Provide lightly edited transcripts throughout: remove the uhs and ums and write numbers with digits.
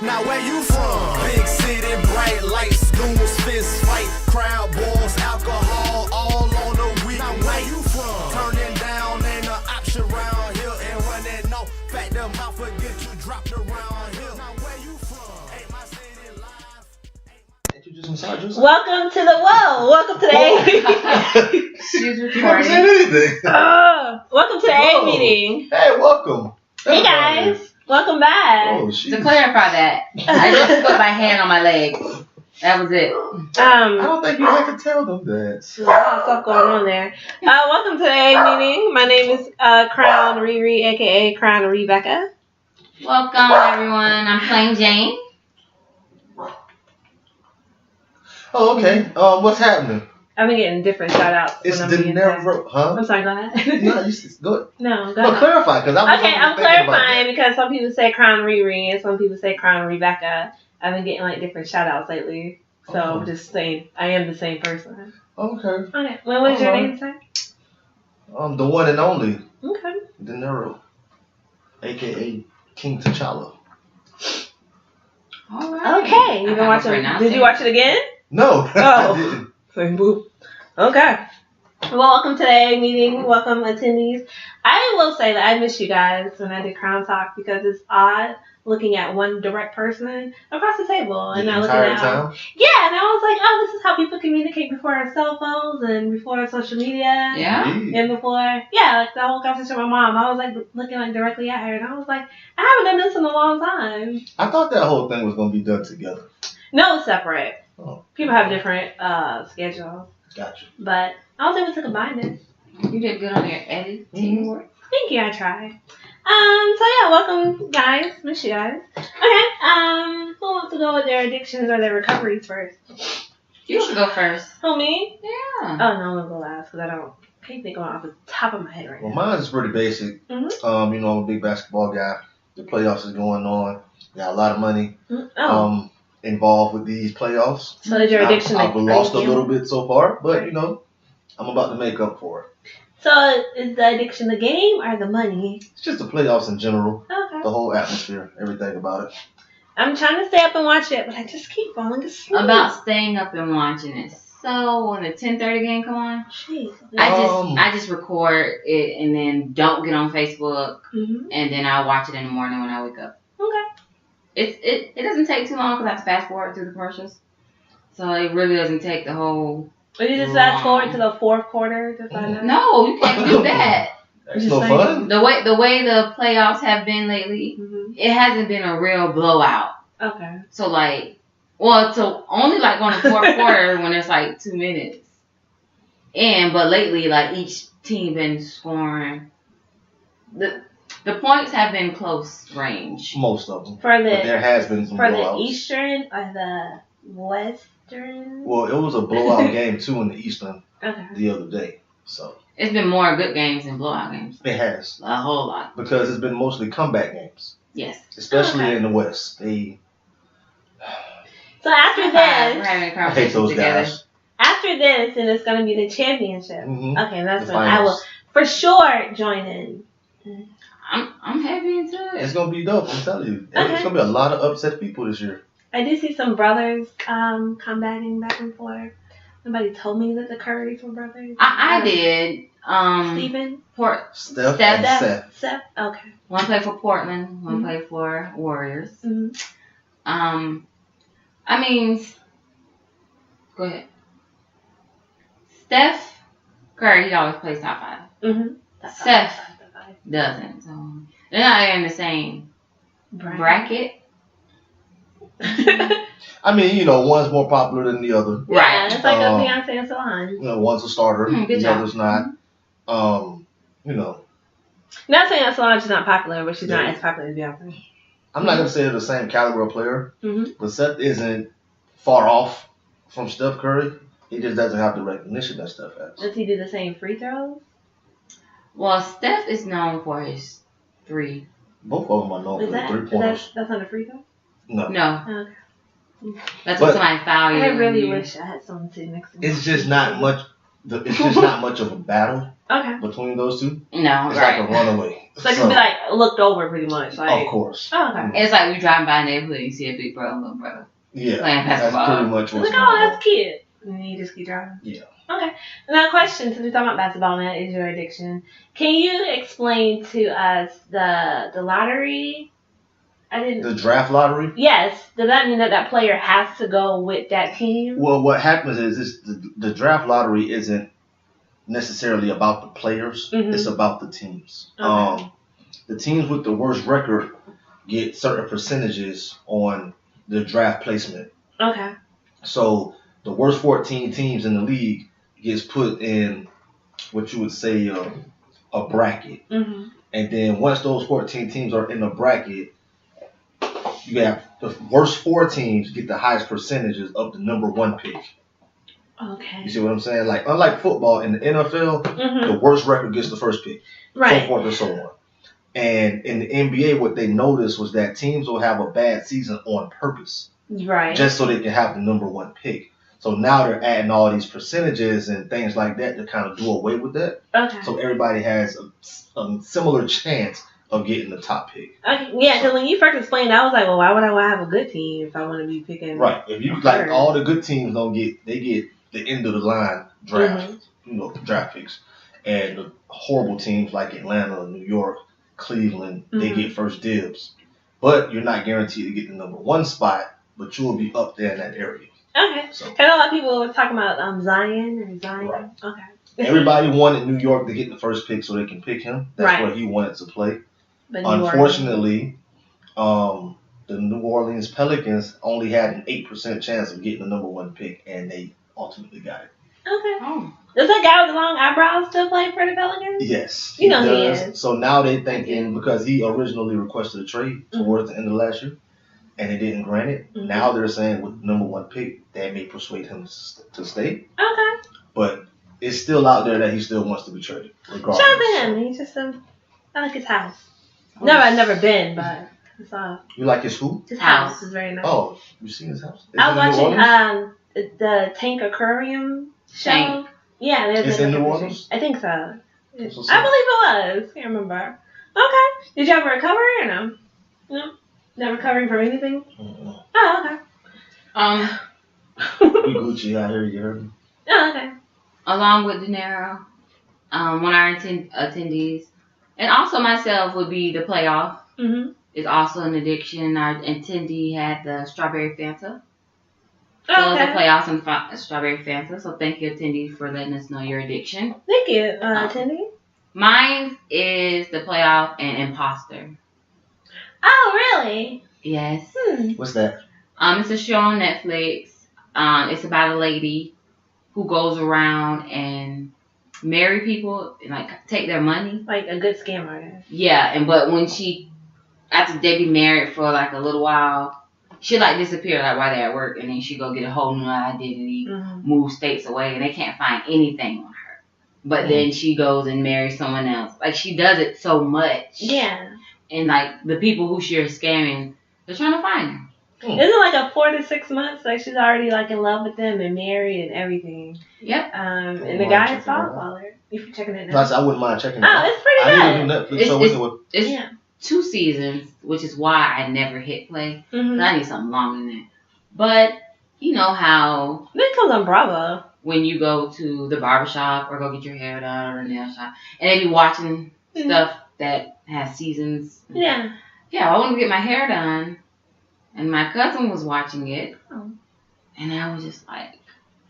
Now where you from? Big city, bright lights, goons, fist fight, crowd balls, alcohol, all on the week. Now where you from? Turning down ain't an option around here, and running no back the mouth, forget you dropped around here. Now where you from? Ain't my city live. Welcome to the welcome to the She's recording. You never said anything. welcome to the AyeAye Meeting. Hey, welcome. Hey guys, welcome back. Oh, To clarify that, I just put my hand on my leg. That was it. I don't think you have to tell them that. There's a lot of stuff going on there. Welcome to the AyeAye Meeting. My name is Crown Riri, aka Crown Rebecca. Welcome, everyone. I'm Plain Jane. Oh, okay. What's happening? I've been getting different shout outs. It's De Niro, huh? I'm sorry, go ahead. No, you go. No, go No, ahead. clarify, because I'm clarifying because some people say Crown Riri and some people say Crown Rebecca. I've been getting like different shout outs lately. So I'm just saying I am the same person. Okay. Okay. What was your name, sir? The one and only Okay. De Niro, aka King T'Challa. All right. Okay. You been watching? Did you watch it again? No. Oh. I didn't. Same boop. Okay. Well, welcome to the AyeAye Meeting. Welcome, attendees. I will say that I missed you guys when I did Crown Talk because it's odd looking at one direct person across the table and not looking at time? Yeah, and I was like, oh, this is how people communicate before our cell phones and before social media. Yeah. And before, like the whole conversation with my mom, I was like looking like directly at her, and I was like, I haven't done this in a long time. I thought that whole thing was going to be done together. No, it's separate. Oh. People have different schedules. Gotcha. But I was able to combine this. You did good on your editing work. Thank you, I tried. So yeah, welcome guys. Miss you guys. Okay, who wants to go with their addictions or their recoveries first? You should go first. Who, me? Yeah. Oh no, I'm gonna go last because can't think of it off the top of my head right Well, now. mine is pretty basic. Mm-hmm. I'm a big basketball guy. The playoffs is going on. Got a lot of money involved with these playoffs. So is your addiction? I've lost a little bit so far, but I'm about to make up for it. So is the addiction the game or the money? It's just the playoffs in general. Okay. The whole atmosphere, everything about it. I'm trying to stay up and watch it, but I just keep falling asleep. About staying up and watching it. So when the 10:30 game come on, Jeez. I just record it and then don't get on Facebook, Mm-hmm. and then I watch it in the morning when I wake up. Okay. It doesn't take too long because I have to fast forward through the commercials, so it really doesn't take the whole. But you just fast forward to the fourth quarter to find out? No, you can't do that. That's no fun. The way the playoffs have been lately, it hasn't been a real blowout. Okay. So so only like on the fourth quarter when there's like 2 minutes. But lately, like each team been scoring. The points have been close range. Most of them. But there has been some blowouts. The Eastern or the Western? Well, it was a blowout game too in the Eastern the other day. So it's been more good games than blowout games. It has. A whole lot. Because it's been mostly comeback games. Yes. Especially in the West. So after we're this, having a I conversation hate those together. guys. After this, and it's going to be the championship. Mm-hmm. Okay, that's The when I will finals. for sure join in. I'm happy into it. It's going to be dope, I'm telling you. Okay. It's going to be a lot of upset people this year. I did see some brothers combating back and forth. Somebody told me that the Currys were brothers. I did. Stephen? Steph and Seth. Okay. One played for Portland, one played for Warriors. Mm-hmm. I mean, go ahead. Steph Curry, he always plays top 5. Mm-hmm. Seth doesn't. So they're not in the same bracket. I mean, one's more popular than the other. Right. It's like a Beyonce and Solange. One's a starter, good the job. other's not. Not saying that Solange is not popular, but she's not as popular as Beyonce. I'm not going to say they're the same caliber of player, Mm-hmm. but Seth isn't far off from Steph Curry. He just doesn't have the recognition that Steph has. Does he do the same free throws? Well, Steph is known for his 3. Both of them are known for the 3-pointers. That's not a free throw? No. No. Okay. That's what somebody foul you. I really wish I had someone sitting next to me. It's just not much. It's just not much of a battle Okay. between those two. No, It's right. like a runaway. So it can be like looked over pretty much. Like, of course. Oh, okay. It's like we driving by a neighborhood and you see a big brother and little brother. Yeah. Playing basketball. That's pretty much what's Like, going oh, on. that's cute. And then you just keep driving. Yeah. Okay. Now, question, since we're talking about basketball and that is your addiction, can you explain to us the lottery? The draft lottery? Yes. Does that mean that player has to go with that team? Well, what happens is the draft lottery isn't necessarily about the players. Mm-hmm. It's about the teams. Okay. The teams with the worst record get certain percentages on the draft placement. Okay. So the worst 14 teams in the league gets put in what you would say a bracket. Mm-hmm. And then once those 14 teams are in the bracket, you have the worst 4 teams get the highest percentages of the number 1 pick. Okay. You see what I'm saying? Like, unlike football, in the NFL, Mm-hmm. the worst record gets the first pick. Right. So forth and so on. And in the NBA, what they noticed was that teams will have a bad season on purpose. Right. Just so they can have the number 1 pick. So now they're adding all these percentages and things like that to kind of do away with that. Okay. So everybody has a similar chance of getting the top pick. Okay. Yeah, because when you first explained, I was like, well, why would I have a good team if I want to be picking? Right. If you like, all the good teams they get the end of the line draft, draft picks, and the horrible teams like Atlanta, New York, Cleveland, they get first dibs. But you're not guaranteed to get the number 1 spot, but you will be up there in that area. Okay. So, I know a lot of people were talking about Zion. Right. Okay. Everybody wanted New York to get the first pick so they can pick him. That's Right. where he wanted to play. But Unfortunately, the New Orleans Pelicans only had an 8% chance of getting the number 1 pick, and they ultimately got it. Okay. Oh. Does that guy with the long eyebrows still play for the Pelicans? Yes. You know he does. is. So now they thinking, because he originally requested a trade towards the end of last year, and they didn't grant it. Mm-hmm. Now they're saying with the number 1 pick, that may persuade him to stay. Okay. But it's still out there that he still wants to be traded, regardless. Shout out to him. He's just I like his house. I've never been, but it's You like his who? his house is very nice. Oh, you seen his house? Is I it was in New Orleans? watching the Tank Aquarium show. Tank. Yeah, It's in New Orleans? I think so. I That's what's believe up. it was. Can't remember. Okay. Did you ever recover or no? No. Not recovering from anything? Mm-mm. Oh, okay. We Gucci out here, you heard me? Oh, okay. Along with De Niro, one of our attendees, and also myself would be the playoff. Mm-hmm. It's also an addiction. Our attendee had the strawberry Fanta. So Oh, it's a okay. playoff and strawberry Fanta. So thank you, attendee, for letting us know your addiction. Thank you, attendee. Mine is the playoff and imposter. Oh, really? Yes. What's that? It's a show on Netflix. It's about a lady who goes around and marry people and like take their money. Like a good scam artist. Yeah, but when after they be married for like a little while, she like disappear like while they're at work, and then she go get a whole new identity, move states away, and they can't find anything on her. But then she goes and marries someone else. Like she does it so much. Yeah. And like the people who she's scamming, they're trying to find her. Isn't it like a 4 to 6 months? Like she's already like in love with them and married and everything. Yep. And the guy is following. You for checking it now? I wouldn't mind checking it Oh, out. it's pretty I good. need a new Netflix, so we can It's 2 seasons, which is why I never hit play. Mm-hmm. I need something long in there. But you know how That comes on Bravo. when you go to the barbershop or go get your hair done or a nail shop, and they be watching stuff that has seasons. Yeah. Yeah, I want to get my hair done, and my cousin was watching it, and I was just like,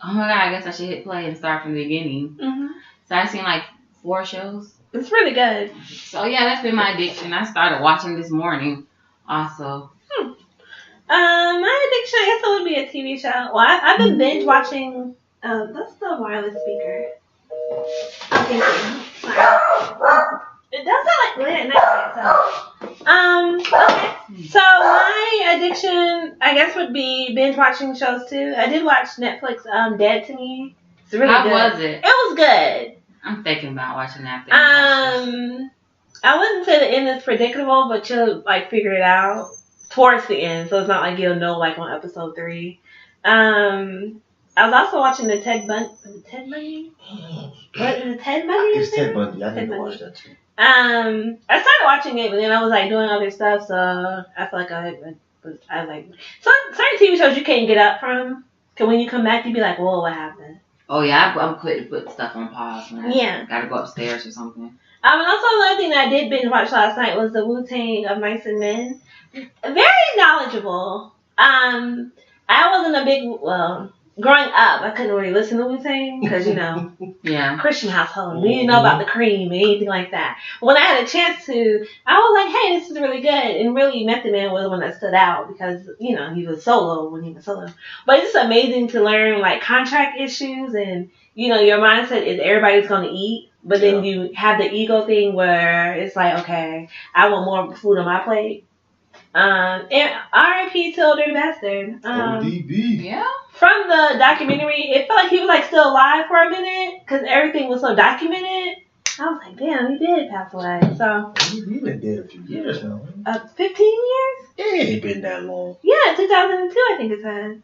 oh my god, I guess I should hit play and start from the beginning. Mm-hmm. So I've seen like 4 shows. It's really good. So yeah, that's been my addiction. I started watching this morning also. My addiction, I guess it would be a TV show. Well, I've been binge watching. That's the wireless speaker. I'm thinking. Sorry. It does sound like late at night. So. Okay. So my addiction, I guess, would be binge watching shows too. I did watch Netflix. Dead to Me. It's really How good. was it? It was good. I'm thinking about watching that. I wouldn't say the end is predictable, but you'll like figure it out towards the end, so it's not like you'll know like on episode 3. I was also watching the Ted Bundy. What is it? Ted Bundy? It's Ted Bundy. I need to watch that too. I started watching it, but then I was like doing other stuff, so I feel like I like certain TV shows you can't get up from. Cause when you come back, you be like, "Whoa, what happened?" Oh yeah, I'm quick to put stuff on pause. When Yeah. Gotta go upstairs or something. And also another thing that I did binge watch last night was the Wu-Tang of Mice and Men. Very knowledgeable. I wasn't a big growing up, I couldn't really listen to Wu-Tang because Yeah. Christian household. We didn't know about the cream or anything like that. When I had a chance to, I was like, hey, this is really good. And really, Method Man was the one that stood out because, he was solo when he was solo. But it's just amazing to learn, like, contract issues and, your mindset is everybody's going to eat. But then you have the ego thing where it's like, okay, I want more food on my plate. And R.I.P. to Dirty Bastard. ODB. Yeah. From the documentary, it felt like he was like still alive for a minute because everything was so documented. I was like, damn, he did pass away. So He's been dead a few years now. 15 years? It ain't been that long. Yeah, 2002, I think it said.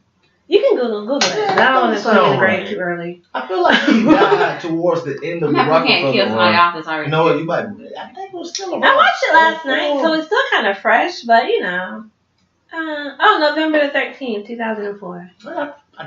You can Google it. I don't want to put him in the grave too early. I feel like he died towards the end of the Rockefeller can't kill somebody off that's already. You know what? You might. I think it was still around. I watched it last night, so it's still kind of fresh, but November the 13th, 2004.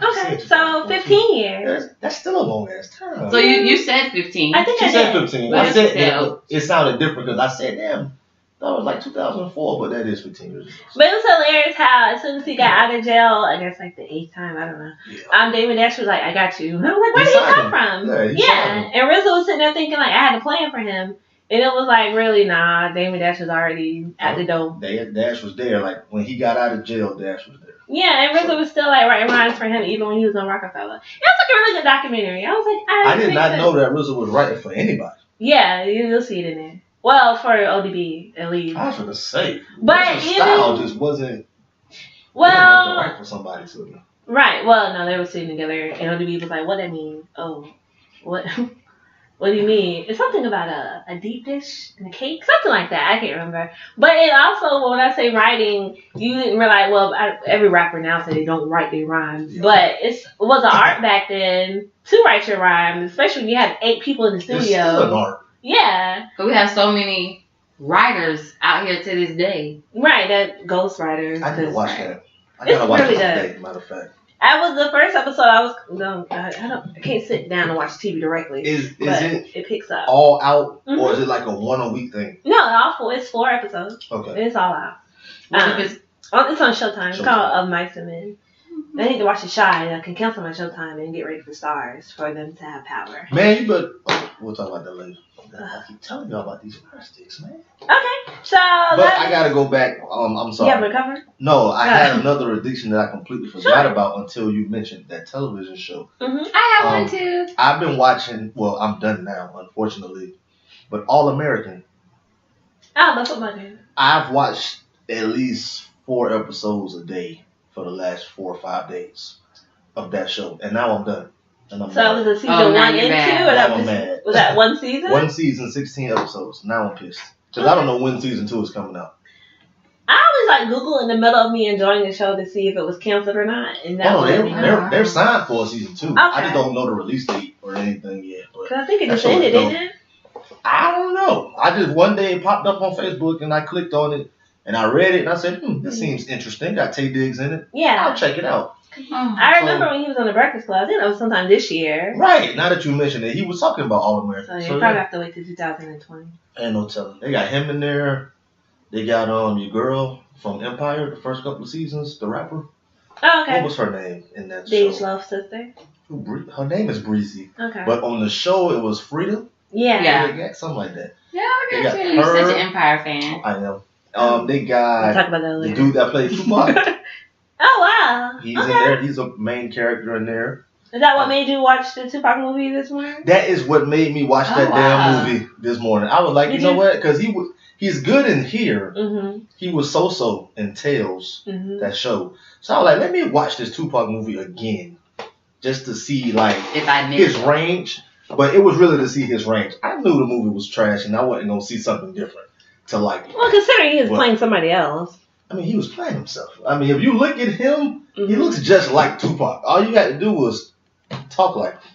Okay, so 15 years. That's still a long ass time. So you said 15. I think She I said did. 15. What I did said you say? that it sounded different because I said, damn, that was like 2004, but that is 15 years ago. But it was hilarious how as soon as he got out of jail, I guess like the 8th time, I don't know. Yeah. David Dash was like, I got you. And I was like, where did he come from? Yeah, And RZA was sitting there thinking like I had a plan for him. And it was like, really, nah, David Dash was already at the door. Dash was there. Like when he got out of jail, Dash was there. Yeah, and RZA was still like writing rhymes for him even when he was on Rockefeller. It was like a really good documentary. I was like, I did not know that RZA was writing for anybody. Yeah, you'll see it in there. Well, for ODB, at least. I was gonna say, but his style just wasn't. Well, he didn't have to write for somebody to me. Right. Well, no, they were sitting together, and ODB was like, "What that mean? Oh, what? What do you mean? It's something about a deep dish and a cake, something like that. I can't remember. But it also, when I say writing, you didn't realize. Well, every rapper now says they don't write their rhymes, but it was an art back then to write your rhymes, especially when you have 8 people in the studio. It's still an art. Yeah. But we have so many writers out here to this day. Right, that ghost writers. I need to watch that. I It's gotta watch really it good. today, matter of fact. That was the first episode. I can't sit down and watch TV directly. Is but it picks up all out, or is it like a 1 a week thing? No, all 4. It's 4 episodes. Okay. It's all out. If It's on Showtime. It's called Of Mice and Men. I need to watch The Shy. I can cancel my Showtime and get ready for Stars for them to have power. Man, you better. We'll talk about that later. I keep telling y'all about these fire sticks, man. Okay, so But I gotta go back. I'm sorry. You haven't recovered? No, I had another addiction that I completely forgot about until you mentioned that television show. Mm-hmm. I have one too. I've been watching. Well, I'm done now, unfortunately. But All American. Oh, the football game. I've watched at least 4 episodes a day for the last 4 or 5 days of that show, and now I'm done. And I'm So mad. was it season 1 and 2, or Now I'm mad. was that one season? 1 season, 16 episodes. Now I'm pissed because I don't know when season 2 is coming out. I always like Google in the middle of me enjoying the show to see if it was canceled or not, and that was they're signed for season 2. I Okay. just don't know the release date or anything yet. But Because I think it that just show is ended, dope. didn't it? I don't know. I just one day it popped up on Facebook and I clicked on it and I read it and I said, this seems interesting. Got Tay Diggs in it. Yeah. I'll check it out. I remember when he was on the Breakfast Club. I think that was sometime this year. Right. Now that you mentioned it, he was talking about All So American. you probably have to wait till 2020. Ain't no telling. They got him in there. They got your girl from Empire, the first couple of seasons, the rapper. Oh, okay. What was her name in that Dej show? Loaf's sister. Her name is Breezy. Okay. But on the show, it was Frida. Yeah. Something like that. Yeah, I They got got you. You're such her. an Empire fan. I am. They We'll got talk about that the later. dude that played Tupac. Oh, wow. He's okay. in there. He's a main character in there. Is that what made you watch the Tupac movie this morning? That is what made me watch that damn movie this morning. I was like, you know what? Because he's good in here. Mm-hmm. He was so in Tales, Mm-hmm. that show. So I was like, let me watch this Tupac movie again, just to see like If I missed his range. But it was really to see his range. I knew the movie was trash, and I wasn't gonna see something different to like it. Well, considering he was playing somebody else. I mean, he was playing himself. I mean, if you look at him, he Mhm. looks just like Tupac. All you got to do was talk like him.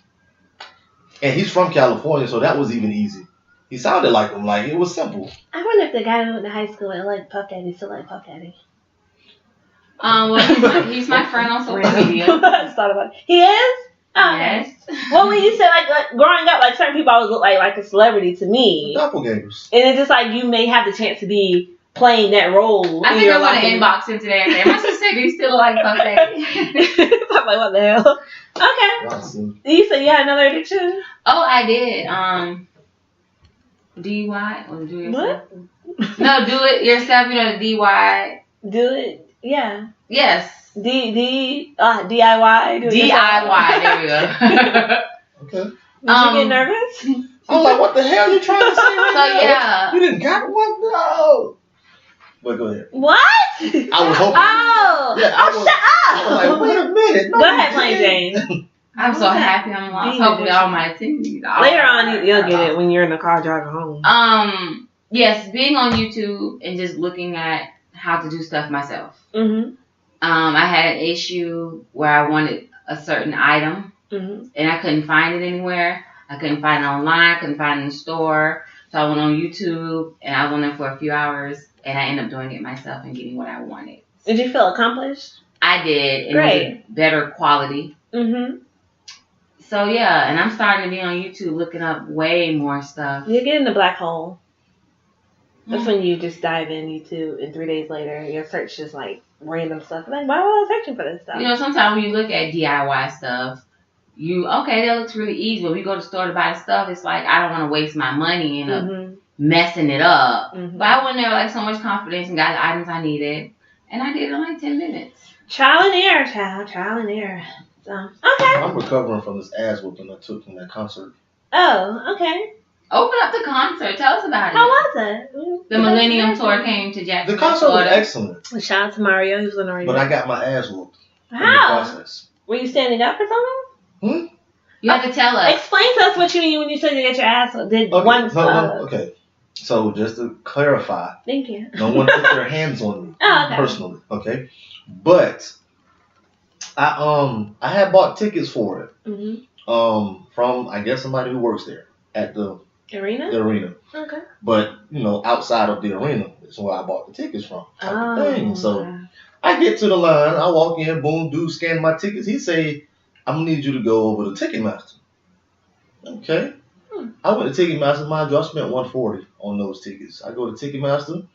And he's from California, so that was even easy. He sounded like him. Like, it was simple. I wonder if the guy who went to high school and liked Puff Daddy still like Puff Daddy. Well, he's my friend on social media. I just thought about it. He is? Oh, Yes. Well, when you said like growing up, like certain people always look like a celebrity to me, Doppelgangers. and it's just like you may have the chance to be playing that role. I think I'm gonna inbox him today and say, "My sister said you still like Puff Daddy." I'm like, what the hell? Okay. Awesome. You said you had another addiction? Oh, I did. DUI or do it yourself? What? No, do it yourself. You know the DUI. Do it? Yeah. Yes. DIY. Do it DIY. yourself. There we go. Okay. Did you get nervous? I'm like, what the hell are you trying to say right So, now? yeah. You didn't got one? No. But go ahead. What? I was hoping. Oh. Yeah, Shut up. I was like, wait a minute. No, Go you ahead, Plain didn't. Jane. I'm so happy I'm lost. Hopefully all my attendees. Later on, you'll get it when you're in the car driving home. Yes, being on YouTube and just looking at how to do stuff myself. Mm-hmm. I had an issue where I wanted a certain item Mm-hmm. and I couldn't find it anywhere. I couldn't find it online. I couldn't find it in the store. So I went on YouTube and I went there for a few hours and I ended up doing it myself and getting what I wanted. Did you feel accomplished? I did. And Great. it was better quality. Mm-hmm. So yeah, and I'm starting to be on YouTube looking up way more stuff. You get in the black hole. That's when you just dive in YouTube and 3 days later your search is like random stuff. Like, why was I searching for this stuff? You know, sometimes when you look at DIY stuff, that looks really easy. But when you go to the store to buy the stuff, it's like, I don't want to waste my money and messing it up. Mm-hmm. But I went there with like so much confidence and got the items I needed. And I did it in like 10 minutes. Trial and error, child. Trial and error. So, okay. I'm recovering from this ass whooping I took from that concert. Oh, okay. Open up the concert. Tell us about it. How was it? The Millennium Tour came to The Jacksonville, concert was Florida. excellent, Shout out to Mario. He was on the radio. but I got my ass whooped in the How? process. Were you standing up or something? You have to tell us. Explain to us what you mean when you said you get your ass whooped. Did Okay, one... okay. So just to clarify, Thank you. no one put their hands on me Oh, okay. personally, okay? But I had bought tickets for it Mm-hmm. from I guess somebody who works there at the Arena? arena. Okay. But outside of the arena is where I bought the tickets from. Type of Oh, thing. So I get to the line, I walk in, boom, dude scan my tickets. He say, I'm gonna need you to go over to Ticketmaster. Okay. I went to Ticketmaster, mind you, I spent $140 on those tickets. I go to Ticketmaster,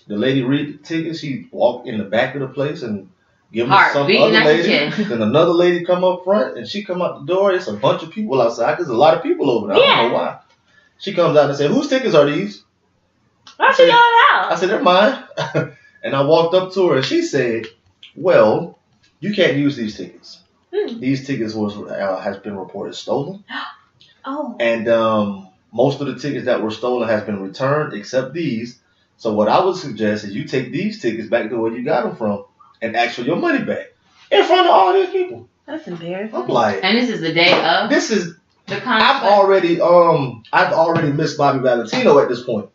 the lady read the ticket, she walked in the back of the place and give me Heart some beating other out your lady. chest. Then another lady come up front and she come out the door. It's a bunch of people outside. There's a lot of people over there. I don't know why. She comes out and said, whose tickets are these? Why'd she yell it out? I said, they're mine. And I walked up to her and she said, well, you can't use these tickets. These tickets has been reported stolen. Oh. And most of the tickets that were stolen has been returned except these. So what I would suggest is you take these tickets back to where you got them from and ask for your money back in front of all these people. That's embarrassing. I'm like, And this is the day of this is, the concert. I've already missed Bobby Valentino at this point.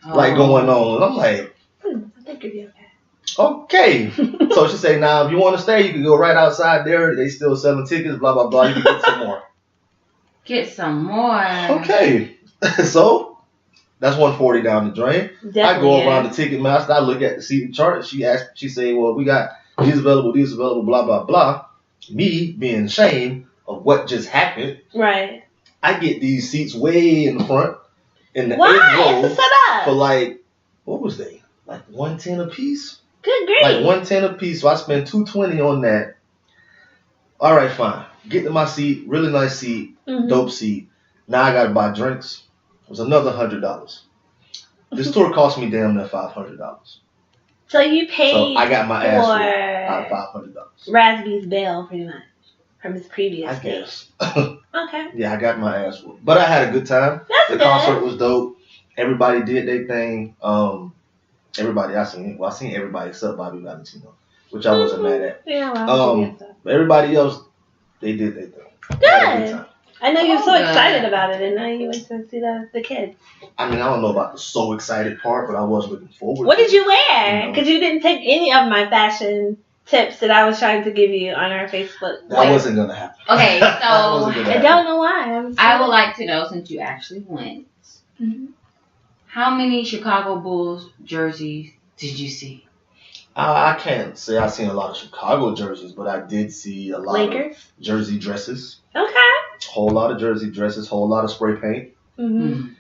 Like going on. And I'm like, I think it'd be okay. okay. So she say, now if you want to stay, you can go right outside there. They still selling tickets, blah, blah, blah. You can get some more. Get some more. Okay. So that's $140 down the drain. Definitely, I go around the Ticketmaster. I look at the seating chart. She say, well, we got these available, blah, blah, blah. Me being ashamed of what just happened. Right. I get these seats way in the front. In the Why? eighth row. It's a setup. For like, what was they? Like $110 a piece? Good grief. Like $110 a piece. So I spent $220 on that. All right, fine. Get to my seat. Really nice seat. Dope seat. Now I gotta buy drinks. It was another $100. This tour cost me damn near $500. So you paid So I got my ass for whooped out of $500. Rasby's bail, pretty much, from his previous I date. guess. Okay. Yeah, I got my ass whooped. But I had a good time. That's The good. concert was dope. Everybody did their thing. Everybody I seen everybody except Bobby Valentino, which I wasn't mad at. Yeah, well, But everybody else, they did their thing. good. I had a good time. I know you're so Good. excited about it, and now you went to see the kids. I mean, I don't know about the so excited part, but I was looking forward. What to did it. you wear? No. Because you didn't take any of my fashion tips that I was trying to give you on our Facebook. That wasn't gonna happen. Okay, That so wasn't gonna I happen. don't know why. I would like to know, since you actually went, Mm-hmm. How many Chicago Bulls jerseys did you see? I can't say I've seen a lot of Chicago jerseys, but I did see a lot Lakers? of jersey dresses. Okay. Whole lot of jersey dresses, whole lot of spray paint. Mm-hmm.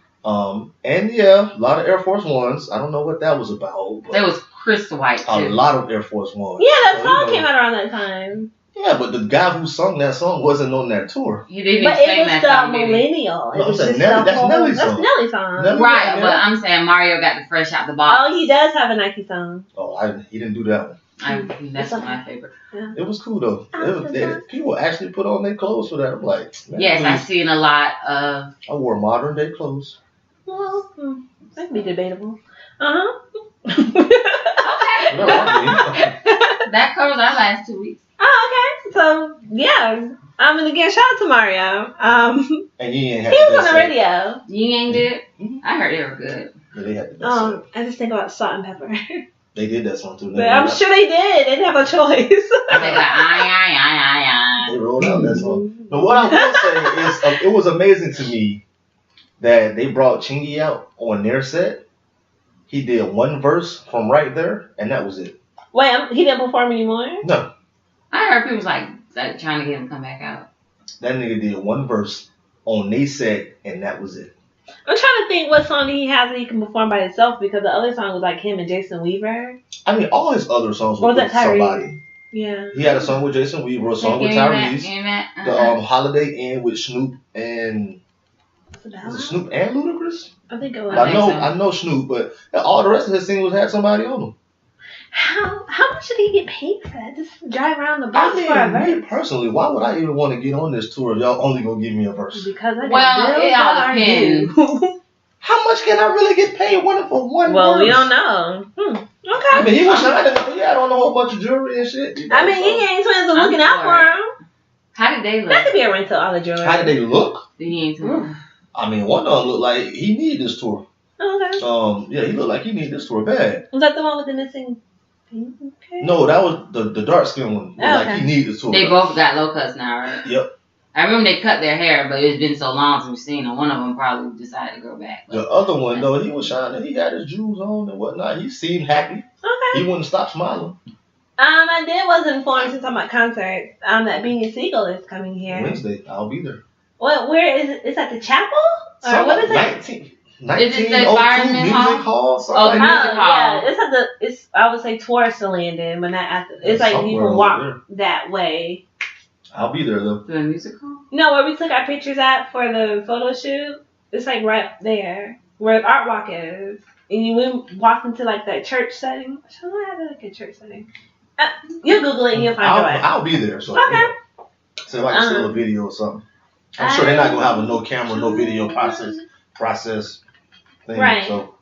And yeah, a lot of Air Force Ones. I don't know what that was about. But That was crystal white too. a lot of Air Force Ones. Yeah, that So, song came out around that time. Yeah, but the guy who sung that song wasn't on that tour. You didn't But even it sing was that the song, did you? millennial. It No, I'm was saying just Nelly- the that's whole. Nelly's That's song. Nelly's song. Nelly- Right, Yeah. but I'm saying Mario got the fresh out the box. Oh, he does have a Nike song. Oh, he didn't do that one. That's It's okay. my favorite. It was cool though. Oh, People actually put on their clothes for that. I'm like, man, Yes, I've please. seen a lot of. I wore modern day clothes. Well, that can be debatable. Uh-huh. Okay. No, I That covers our last 2 weeks. Oh, okay. So, yeah. And again, shout out to Mario. mean, and you ain't had He the was on best the set. radio. You ain't did? Mhm. I heard they were good. Yeah, they had the best set. I just think about Salt and Pepper. They did that song too. But I'm sure they did. They didn't have a choice. They like, aye. They rolled out that song. But what I will say is, it was amazing to me that they brought Chingy out on their set. He did one verse from right there, and that was it. Wait, he didn't perform anymore? No, I heard people was like trying to get him to come back out. that nigga did one verse on they set, and that was it. I'm trying to think what song he has that he can perform by himself because the other song was like him and Jason Weaver. I mean, all his other songs Or were was with that Tyrese? somebody. Yeah. He had a song with Jason Weaver, a song with Tyrese. The Holiday Inn with Snoop and was it Snoop and Ludacris? I think it was. I know Snoop, but all the rest of his singles had somebody on them. How much did he get paid for that? Just drive around the I box for a mean, me verse? personally, why would I even want to get on this tour if y'all only gonna give me a verse? Because I got Well, bills it all to depends. argue. How much can I really get paid for one Well, verse? we don't know. Okay. I mean, he was shining. He had on a whole bunch of jewelry and shit. I mean, he ain't twins are I'm looking out for for it. him. How did they That look? could be a rental, all the jewelry. How did they look? He ain't Mm. I mean, one of them looked like he needed this tour. Okay. Yeah, he looked like he needed this tour bad. Was that the one with the missing? Okay. No, that was the dark skin one. Looked like he needed this tour. They both got low cuts now, right? Yep. I remember they cut their hair, but it's been so long since we've seen them. One of them probably decided to go back. The other one though, he was shining. He had his jewels on and whatnot. He seemed happy. Okay. He wouldn't stop smiling. I was informed since I'm at concerts. That Beanie Siegel is coming here. Wednesday, I'll be there. What? Where is it? Is that the chapel? Or So what is it? 1902 Fireman Music Hall? Hall. Something Oh, like the that. music hall. Yeah, it's at the. It's I would say towards the landing, but not at the. It's like you Somewhere can over walk there. that way. I'll be there though. The music hall? No, where we took our pictures at for the photo shoot. It's like right there where the art walk is, and you walk into like that church setting. Should I have like a church setting? You Google it and you'll find it. I'll be there. So Okay. so if I can steal a video or something. I'm sure they're not gonna have a no camera, no video process thing. Right. So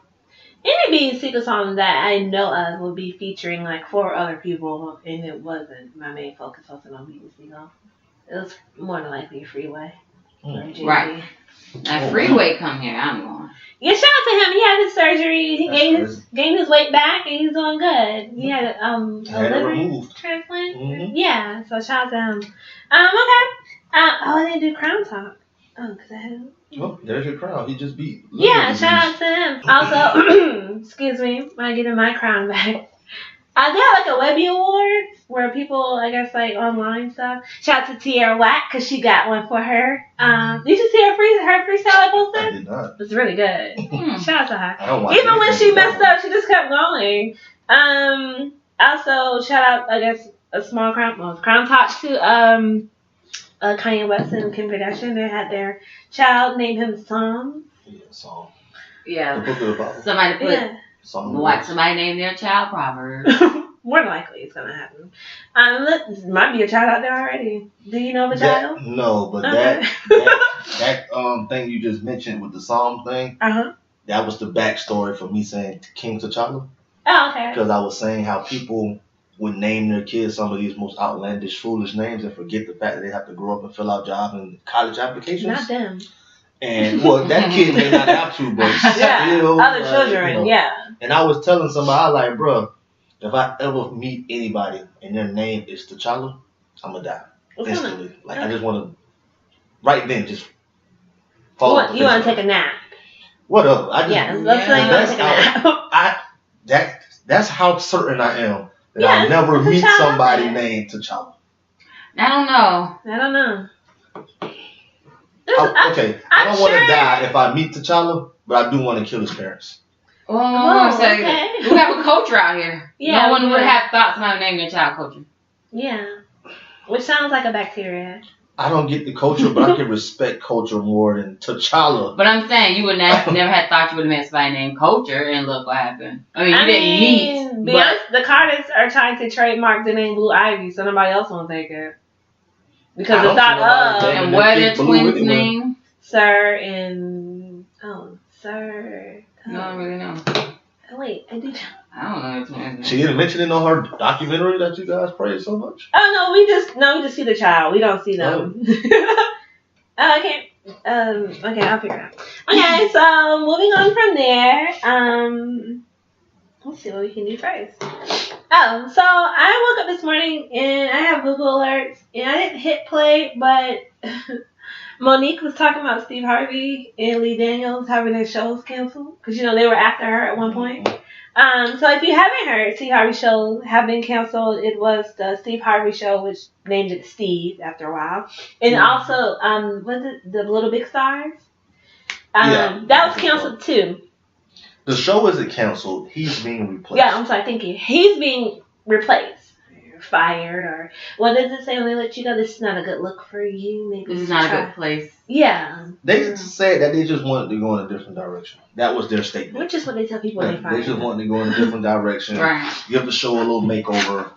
Any Beanie Siegel song that I know of will be featuring like 4 other people, and it wasn't my main focus wasn't on Beanie Siegel. It was more than likely Freeway. Or Jay-Z. Right. That Freeway come here, I'm going. Yeah, shout out to him. He had his surgery. He That's gained his weight back, and he's doing good. He had a had it liver removed. transplant. Mhm. Yeah, so shout out to him. Okay. I didn't do Crown Talk. Oh, because I had. well, there's your crown. He just beat. Yeah, shout out to him. Also, excuse me, I'm getting my crown back. They had like a Webby Awards where people, I guess, like online stuff. Shout out to Tierra Wack because she got one for her. Did you see her freestyle I I posted? did not. It was really good. Shout out to her. I don't watch Even when anything she but messed that up, she just kept going. Also, shout out, I guess, a small crown talk to Kanye West and Kim Kardashian. They had their child name him Psalm. one. Yeah, song. The Yeah. book of the Bible. Somebody put, Yeah. Song. somebody named their child Proverbs. More than likely, it's gonna happen. Might be a child out there already. Do you know of a child? No, but Okay. that thing you just mentioned with the Psalm thing, Uh-huh. that was the backstory for me saying King T'Challa. Oh, okay. Because I was saying how people would name their kids some of these most outlandish, foolish names and forget the fact that they have to grow up and fill out job and college applications. Not them. And well, that kid may not have to, but Yeah. still, Other children, you know. yeah. And I was telling somebody, I like, bro, if I ever meet anybody and their name is T'Challa, I'm gonna die instantly. Like I just want to, right then, just fall. You want to take a nap? Whatever. I just, let's say you want to take a nap. That's how certain I am that Yeah, I'll never meet T'Challa. somebody named T'Challa. I don't know. I don't know. Okay, I don't want to die if I meet T'Challa, but I do want to kill his parents. Oh, so okay. we have a culture out here. Yeah, no one we would do. have thought somebody named their child culture. Yeah. Which sounds like a bacteria. I don't get the culture, but I can respect culture more than T'Challa. But I'm saying you would never have thought you would have met somebody named Culture, and look what happened. I mean, you didn't meet. Be honest, the Carters are trying to trademark the name Blue Ivy, so nobody else won't take it. Because it's not And what are their twins' name? Sir and Sir. No, I really know. Oh, wait, I do. I don't know their twins' name. She didn't mention it on her documentary that you guys praise so much. Oh no, we just see the child. We don't see them. Okay. Okay, I'll figure it out. Okay, so moving on from there. Let's see what we can do first. Oh, so I woke up this morning and I have Google alerts and I didn't hit play, but Monique was talking about Steve Harvey and Lee Daniels having their shows canceled because they were after her at one point. So if you haven't heard, Steve Harvey's shows have been canceled. It was the Steve Harvey Show, which named it Steve after a while, and also was it the Little Big Stars? That was canceled too. The show isn't canceled. He's being replaced. Yeah, I'm sorry. Thank you. He's being replaced, or fired, or what does it say when they let you go? This is not a good look for you. Maybe This is not a good place. Yeah. They said that they just wanted to go in a different direction. That was their statement. Which is what they tell people when they fire. They just wanted to go in a different direction. Right. Give the show a little makeover.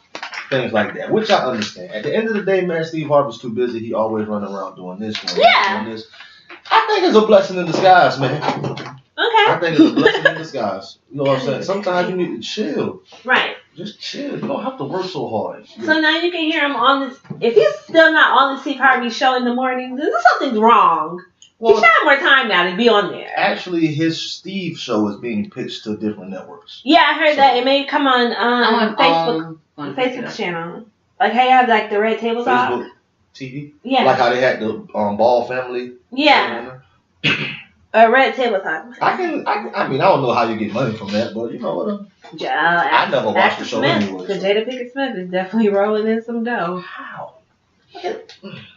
Things like that. Which I understand. At the end of the day, man, Steve Harvey's too busy. He always running around doing this. Doing this. I think it's a blessing in disguise, man. Okay. I think it's a blessing in disguise. You know what I'm saying? Sometimes you need to chill. Right. Just chill. You don't have to work so hard. So now you can hear him on this. If he's still not on the Steve Harvey Show in the morning, then something's wrong. Well, he should have more time now to be on there. Actually, his Steve show is being pitched to different networks. Yeah, I heard that. It may come on Facebook channel. Like how you have like the Red Table Talk. Facebook TV? Yeah. Like how they had the Ball Family. Yeah. Red Table Talk. I mean, I don't know how you get money from that, but you know what? I never watched the show anyway. Because Jada Pinkett Smith is definitely rolling in some dough. How?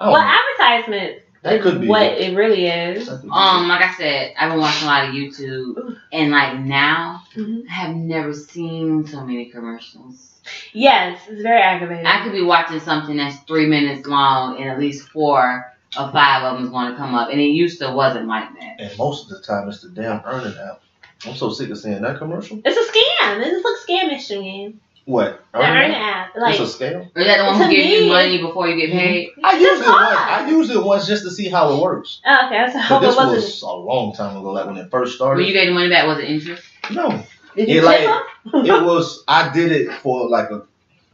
Well, advertisement. That could be what it really is. Like I said, I've been watching a lot of YouTube, and like now, I have never seen so many commercials. Yes, it's very aggravating. I could be watching something that's 3 minutes long, and at least 4 or 5 of them is going to come up, and it used to wasn't like that. And most of the time, it's the damn earning app. I'm so sick of seeing that commercial. It's a scam. It just looks scamish to me. What? The earning app. Like, it's a scam? Or is that the one who gives you money before you get paid? I used it once just to see how it works. Oh, okay. So but this was a long time ago, like when it first started. When you gave the money back, was it interest? No. Did you tip them? It was, I did it for like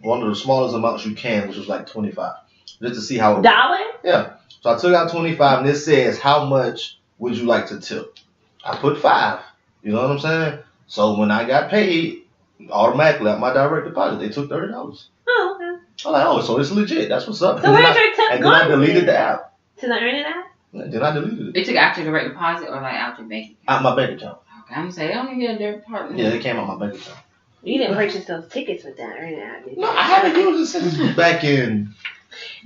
one of the smallest amounts you can, which was like 25. Just to see how it $1? Yeah. So I took out 25 and it says, how much would you like to tip? I put 5. You know what I'm saying? So when I got paid, automatically at my direct deposit, they took $30. Oh, okay. I'm like, oh, so it's legit. That's what's up. So where's your tip and going? then I deleted the app. To the earning app? Then I deleted it. They took it out your direct deposit or like out your bank account? Out my bank account. Okay, I'm saying they don't even get a direct deposit. Yeah, they came out my bank account. You didn't purchase those tickets with that earning app, did you? No, I haven't used it since back in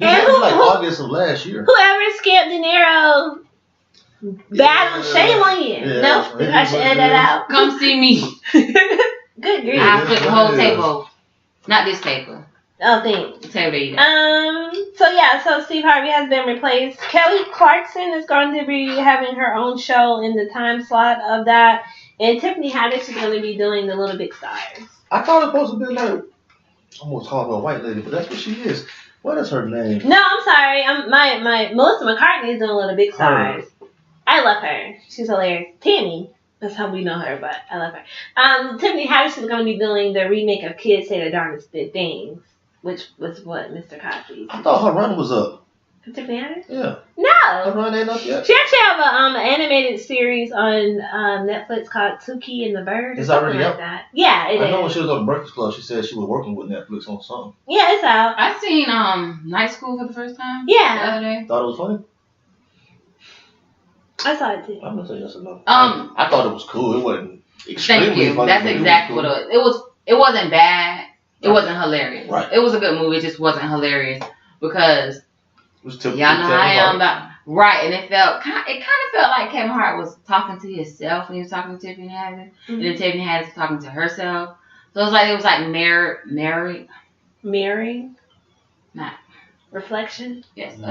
August of last year. Whoever scammed dinero, bad shame on you. Yeah, No, I should edit that out. Come see me. Good grief. I'll flip the whole table. Not this table. Oh, thanks. The table that you got. So Steve Harvey has been replaced. Kelly Clarkson is going to be having her own show in the time slot of that. And Tiffany Haddish is going to be doing the Little Big Stars. I thought it was supposed to be like, I almost called her a white lady, but that's what she is. What is her name? No, I'm sorry. My Melissa McCartney is doing Little Big Stars. I love her. She's hilarious. Tammy. That's how we know her, but I love her. Tiffany Haddish is going to be doing the remake of Kids Say the Darndest Things, which was what Mr. Cosby. I thought her run was up. Tiffany Haddish? Yeah. No. Her run ain't up yet. She actually have an animated series on Netflix called Tuki and the Bird. It's already like out? that. Yeah, it is. I know when she was on Breakfast Club, she said she was working with Netflix on something. Yeah, it's out. I seen Night School for the first time. Yeah. The other day. Thought it was funny? I saw it too. I'm gonna say yes or no. I thought it was cool. It wasn't extremely Thank you. funny. That's exactly what it was. It wasn't bad. It wasn't hilarious. Right. It was a good movie. It just wasn't hilarious because It was typical. y'all know how I am about right, and it kind of felt like Kevin Hart was talking to himself when he was talking to Tiffany Haddish, and then Tiffany Haddish was talking to herself. So it was like mirroring, not reflection. Yes, you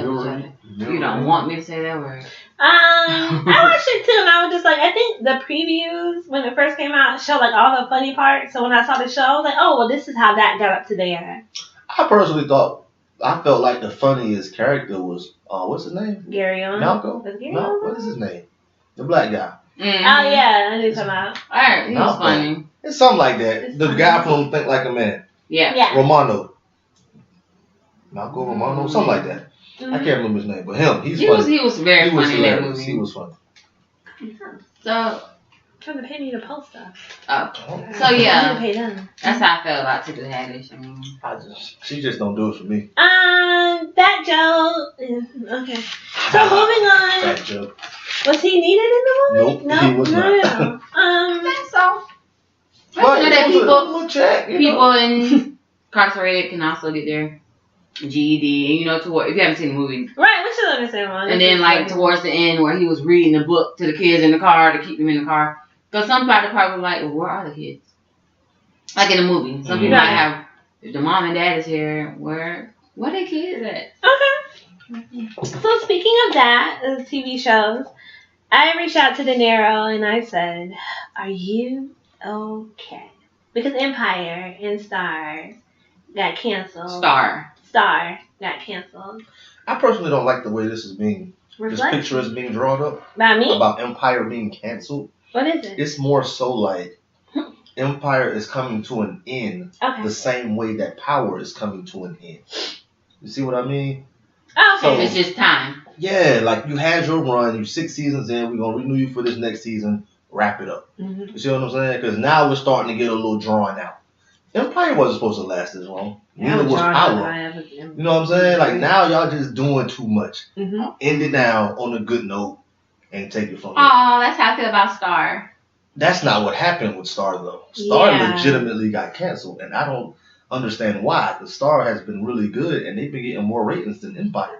don't want me to say that word. I watched it too, and I was just like, I think the previews when it first came out showed like all the funny parts. So when I saw the show, I was like, oh well, this is how that got up to there. I personally felt like the funniest character was what's his name? Gary on. Malcolm. No, what is his name? The black guy. Mm-hmm. Oh yeah, I knew something about. Alright, he was funny. It's something like that. It's the funny. guy from Think Like a Man. Yeah. Romano. Malcolm Romano, something like that. I can't remember his name, but he's funny. He was very funny in that movie. He was funny. So trying to pay me to post stuff. So yeah, pay them. that's how I felt about Tiffany Haddish. I mean, She just don't do it for me. That Joe. Okay. So moving on. Fat Joe. Was he needed in the movie? Nope, he was not. No. I think so. But You know that it was a little check, you people know. incarcerated can also get their GED, and if you haven't seen the movie. Right, we should understand why. And then like towards the end where he was reading the book to the kids in the car to keep them in the car. Because some part of the car was like, well, where are the kids? Like in the movie. Some people might have, if the mom and dad is here, where the kids at? Okay. So speaking of that, the TV shows, I reached out to De Niro and I said, are you okay? Because Empire and Star got canceled. Star got canceled. I personally don't like the way this is being, this picture is being drawn up. By me? About Empire being canceled. What is it? It's more so like Empire is coming to an end the same way that Power is coming to an end. You see what I mean? Oh, okay. So it's just time. Yeah, like you had your run, you 6 seasons in, we're going to renew you for this next season, wrap it up. Mm-hmm. You see what I'm saying? Because now we're starting to get a little drawn out. Empire wasn't supposed to last this long. Neither was Power. You know what I'm saying? Like now y'all just doing too much. Mm-hmm. End it down on a good note and take it from there. Oh, that's how I feel about Star. That's not what happened with Star though. Star legitimately got canceled, and I don't understand why. Because Star has been really good, and they've been getting more ratings than Empire.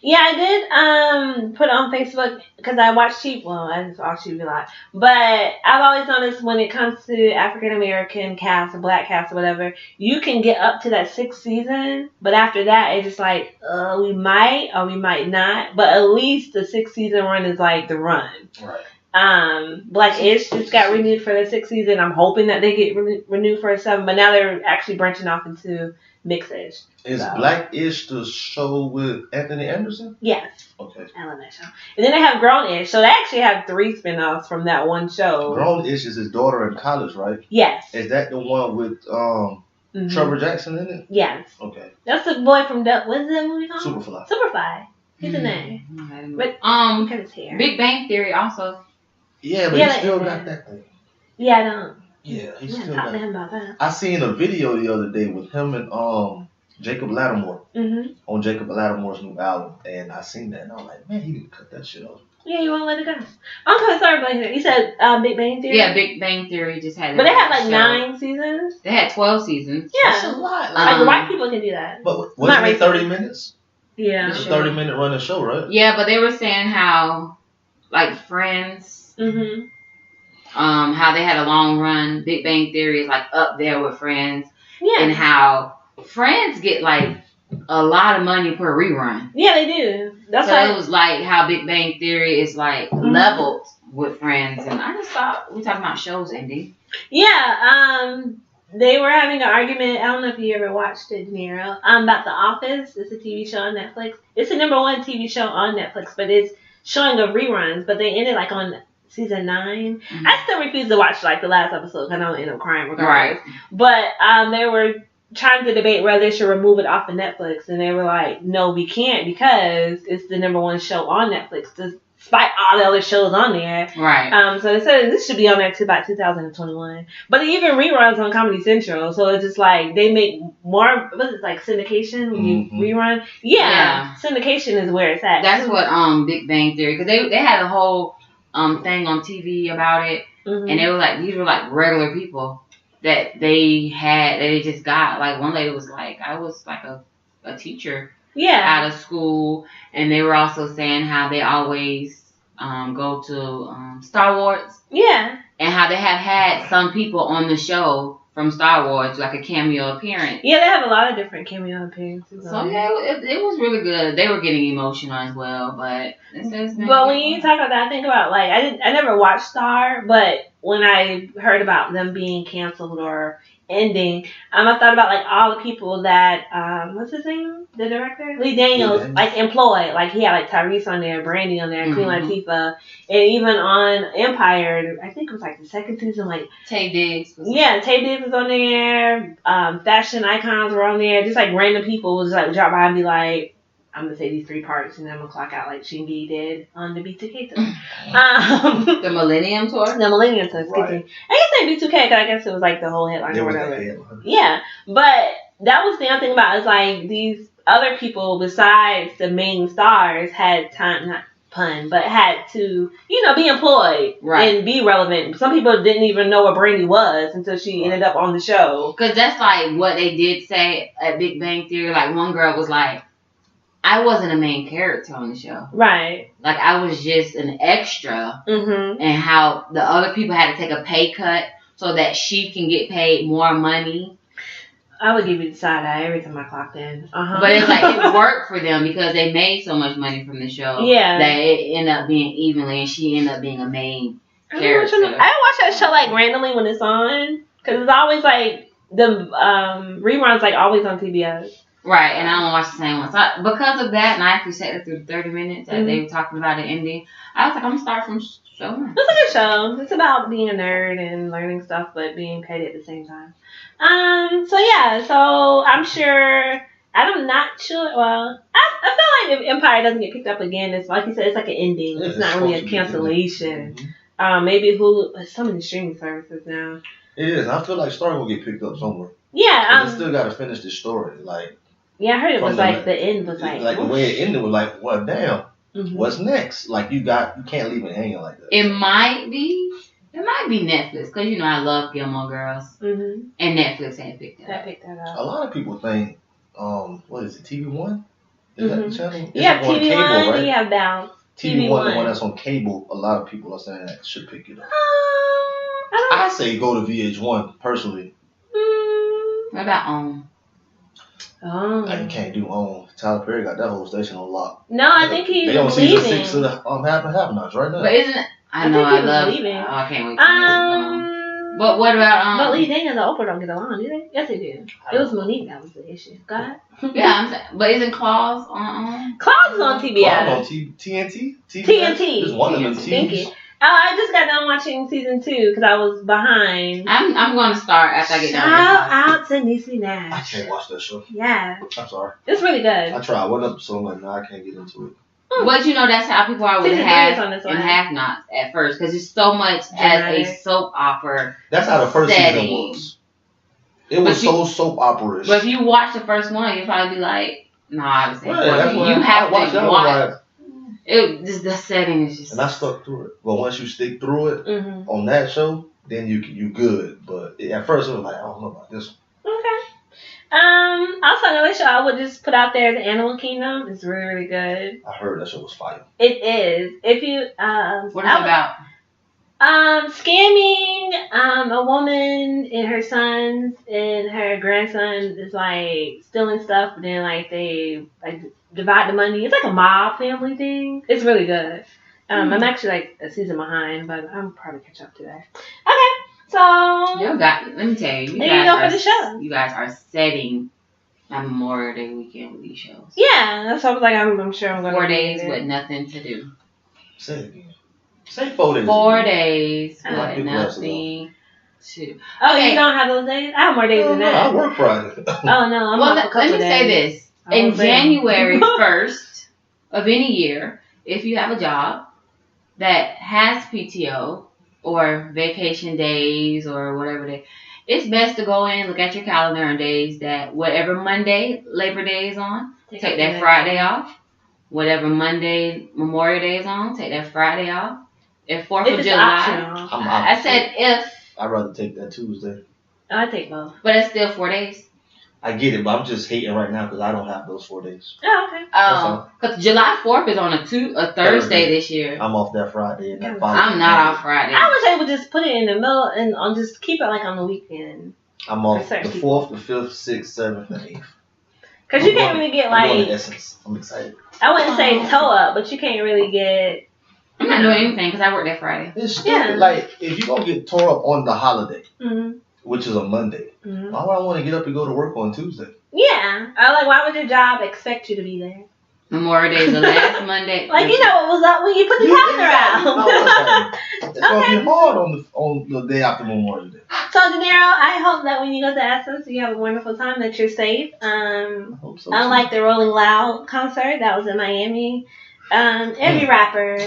Yeah, I did put it on Facebook because I watch TV. Well, I just watch TV a lot. But I've always noticed when it comes to African American cast or black cast or whatever, you can get up to that 6th season. But after that, it's just like, we might or we might not. But at least the 6th season run is like the run. Right. Black-ish just got renewed for the 6th season. I'm hoping that they get renewed for a 7th. But now they're actually branching off into mix-ish. Is Black-ish the show with Anthony Anderson? Yes. Okay. I love that show. And then they have Grown-ish. So they actually have 3 spinoffs from that one show. Grown-ish is his daughter in college, right? Yes. Is that the one with Trevor Jackson in it? Yes. Okay. That's the boy from what is that movie called? Superfly. Superfly. He's in there. But look at his hair. Big Bang Theory also. Yeah, but he still got that thing. Yeah, I don't. Yeah, he still got talk to him about that. I seen a video the other day with him and Jacob Lattimore on Jacob Lattimore's new album, and I seen that and I was like, man, he need to cut that shit off. Yeah, you won't let it go. Okay, sorry, Blake. You said Big Bang Theory? Yeah, Big Bang Theory just had. But they had like 9 seasons. They had 12 seasons. Yeah, that's a lot. Like white people can do that. But wasn't it 30 minutes? Yeah, it's a 30-minute running show, right? Yeah, but they were saying how, like Friends, how they had a long run. Big Bang Theory is like up there with Friends. Yeah, and how Friends get like a lot of money per rerun. Yeah, they do. That's so why it was like how Big Bang Theory is like leveled with Friends, and I just thought we talking about shows ending. Yeah, they were having an argument. I don't know if you ever watched it, De Niro. About The Office. It's a TV show on Netflix. It's the #1 TV show on Netflix, but it's showing of reruns. But they ended like on season 9. I still refuse to watch like the last episode because I don't end up crying regardless. Right. But they were trying to debate whether they should remove it off of Netflix, and they were like, no, we can't because it's the #1 show on Netflix, despite all the other shows on there. Right. So they said this should be on there by 2021. But they even reruns on Comedy Central, so it's just like they make more. What's it like syndication when you rerun? Yeah, syndication is where it's at. That's what Big Bang Theory, because they had a whole thing on TV about it, Mm-hmm. and they were like, these were like regular people that they just got. Like one lady was like, I was like a teacher out of school, and they were also saying how they always go to Star Wars. Yeah. And how they have had some people on the show from Star Wars, like a cameo appearance. Yeah, they have a lot of different cameo appearances. So yeah, it was really good. They were getting emotional as well, but But when you talk about that, I think about like I never watched Star, but when I heard about them being canceled or ending, I thought about like all the people that what's his name, the director, Lee Daniels, like employed. Like he had like Tyrese on there, Brandy on there, Queen Latifah, and even on Empire, I think it was like the second season, like Taye Diggs. Taye Diggs was on there. Fashion icons were on there. Just like random people would just like drop by and be like, I'm gonna say these 3 parts and then I'm gonna clock out like Shingy did on the B2K tour. The Millennium Tour? The Millennium Tour, excuse me. I guess B2K, because I guess it was like the whole headline or whatever. Yeah, but that was the other thing about it, is like these other people besides the main stars had time, not pun, but had to, be employed and be relevant. Some people didn't even know what Brandy was until she ended up on the show. Because that's like what they did say at Big Bang Theory. Like one girl was like, I wasn't a main character on the show. Right. Like, I was just an extra. Mm-hmm. And how the other people had to take a pay cut so that she can get paid more money. I would give you the side eye every time I clocked in. But it's like, it worked for them because they made so much money from the show. Yeah. That it ended up being evenly, and she ended up being a main character. I watch that show, like, randomly when it's on. Because it's always, like, the reruns, like, always on TBS. Right, and I don't watch the same one. So because of that, and I actually sat through the 30 minutes that they were talking about it ending, I was like, I'm going to start from show one. It's a good show. It's about being a nerd and learning stuff, but being paid at the same time. So I'm sure, I'm not sure, well, I feel like if Empire doesn't get picked up again, it's like you said, it's like an ending. It's not really a cancellation. Maybe Hulu, so many streaming services now. It is. I feel like Star will get picked up somewhere. Yeah. They still got to finish this story. Like, yeah, I heard it was like the end was like. Like the way it ended was like, well, damn, what's next? Like you can't leave it hanging like that. It might be Netflix because I love Gilmore Girls, and Netflix had picked that up. A lot of people think, what is it, TV One? Is that the channel? Yeah, TV TV One. Right? You have now TV One, the one that's on cable. A lot of people are saying that should pick it up. I say go to VH1 personally. What about OWN? Oh. You can't do OWN. Tyler Perry got that whole station on lock. No, I think he's leaving. They on season 6 of the Half and Half Nots right now. But isn't it? I love. Leaving. Oh, I can't wait to see But what about But Lee Daniels and Oprah don't get along, do they? Yes, they do. It was Monique that was the issue. Go ahead. Yeah, I'm saying. But isn't Claus on? Claus is on TBS. Claus on TNT. TNT. It's one of them TVs. Thank you. I just got done watching season 2 because I was behind. I'm going to start after I get done. Shout out to Niecy Nash. I can't watch that show. Yeah. I'm sorry. It's really good. I tried one episode, but now I can't get into it. But that's how people are with half nots at first because it's so much as a soap opera. That's how the first season was. It was so soap opera-ish. But if you watch the first one, you'll probably be like, "No, I was saying you have to watch." The setting is just. And I stuck through it. But once you stick through it on that show, then you good. But at first it was like, I don't know about this one. Okay. Also another show I would just put out there is Animal Kingdom. It's really, really good. I heard that show was fire. It is. If you what is it about? Scamming a woman and her sons and her grandson is like stealing stuff, but then like they like divide the money. It's like a mob family thing. It's really good. I'm actually like a season behind, but I'm probably catch up today. Okay, so let me tell you, there you go for the show. You guys are setting my Memorial Day weekend with these shows. Yeah, that's what I was like. I'm sure I'm gonna 4 days with nothing to do. Say it again. Say 4 days. 4 days with nothing to. Oh, okay. You don't have those days? I have more days than that. I work Friday. Oh no, let me say this. In January 1st of any year, if you have a job that has PTO or vacation days or whatever day, it's best to go in, look at your calendar on days that whatever Monday Labor Day is on, take that Friday off. Whatever Monday Memorial Day is on, take that Friday off. If 4th If of it's July. optional. I said if, I'd rather take that Tuesday. I take both. but it's still 4 days. I get it, but I'm just hating right now because I don't have those 4 days. Oh, okay. Oh, because July 4th is on a Thursday this year. I'm off that Friday and that I'm following I'm not off Friday. I wish they would just put it in the middle and on just keep it like on the weekend. I'm off For the certain 4th, the 5th, 6th, 7th, and 8th. Because you can't really get I'm going to like, Essence. I'm excited. I wouldn't say toe up, but you can't really get. I'm not doing anything because I work that Friday. It's stupid. Yeah. Like, if you're going to get tore up on the holiday, Mm-hmm. which is a Monday, Mm-hmm. why would I want to get up and go to work on Tuesday? Yeah. I like, why would your job expect you to be there? Memorial Day is the last Monday. Like, you know what was up when you put the calendar out. It's going to be hard on the day after Memorial Day. So, De Niro, I hope that when you go to Essence, you have a wonderful time, that you're safe. I hope so. Unlike the Rolling Loud concert that was in Miami, every rapper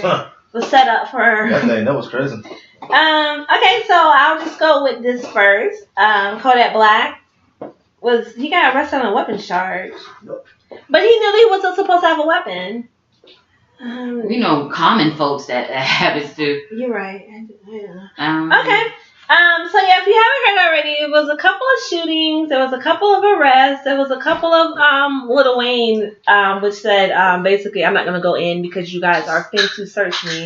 was set up for. That was crazy. Okay, so I'll just go with this first. Kodak Black he got arrested on a weapons charge, but he knew he wasn't supposed to have a weapon. You know, common folks that happens to. You're right. Um, Okay. So yeah, if you haven't heard already, it was a couple of shootings, there was a couple of arrests, there was a couple of Lil Wayne, which said basically, I'm not gonna go in because you guys are fin to search me.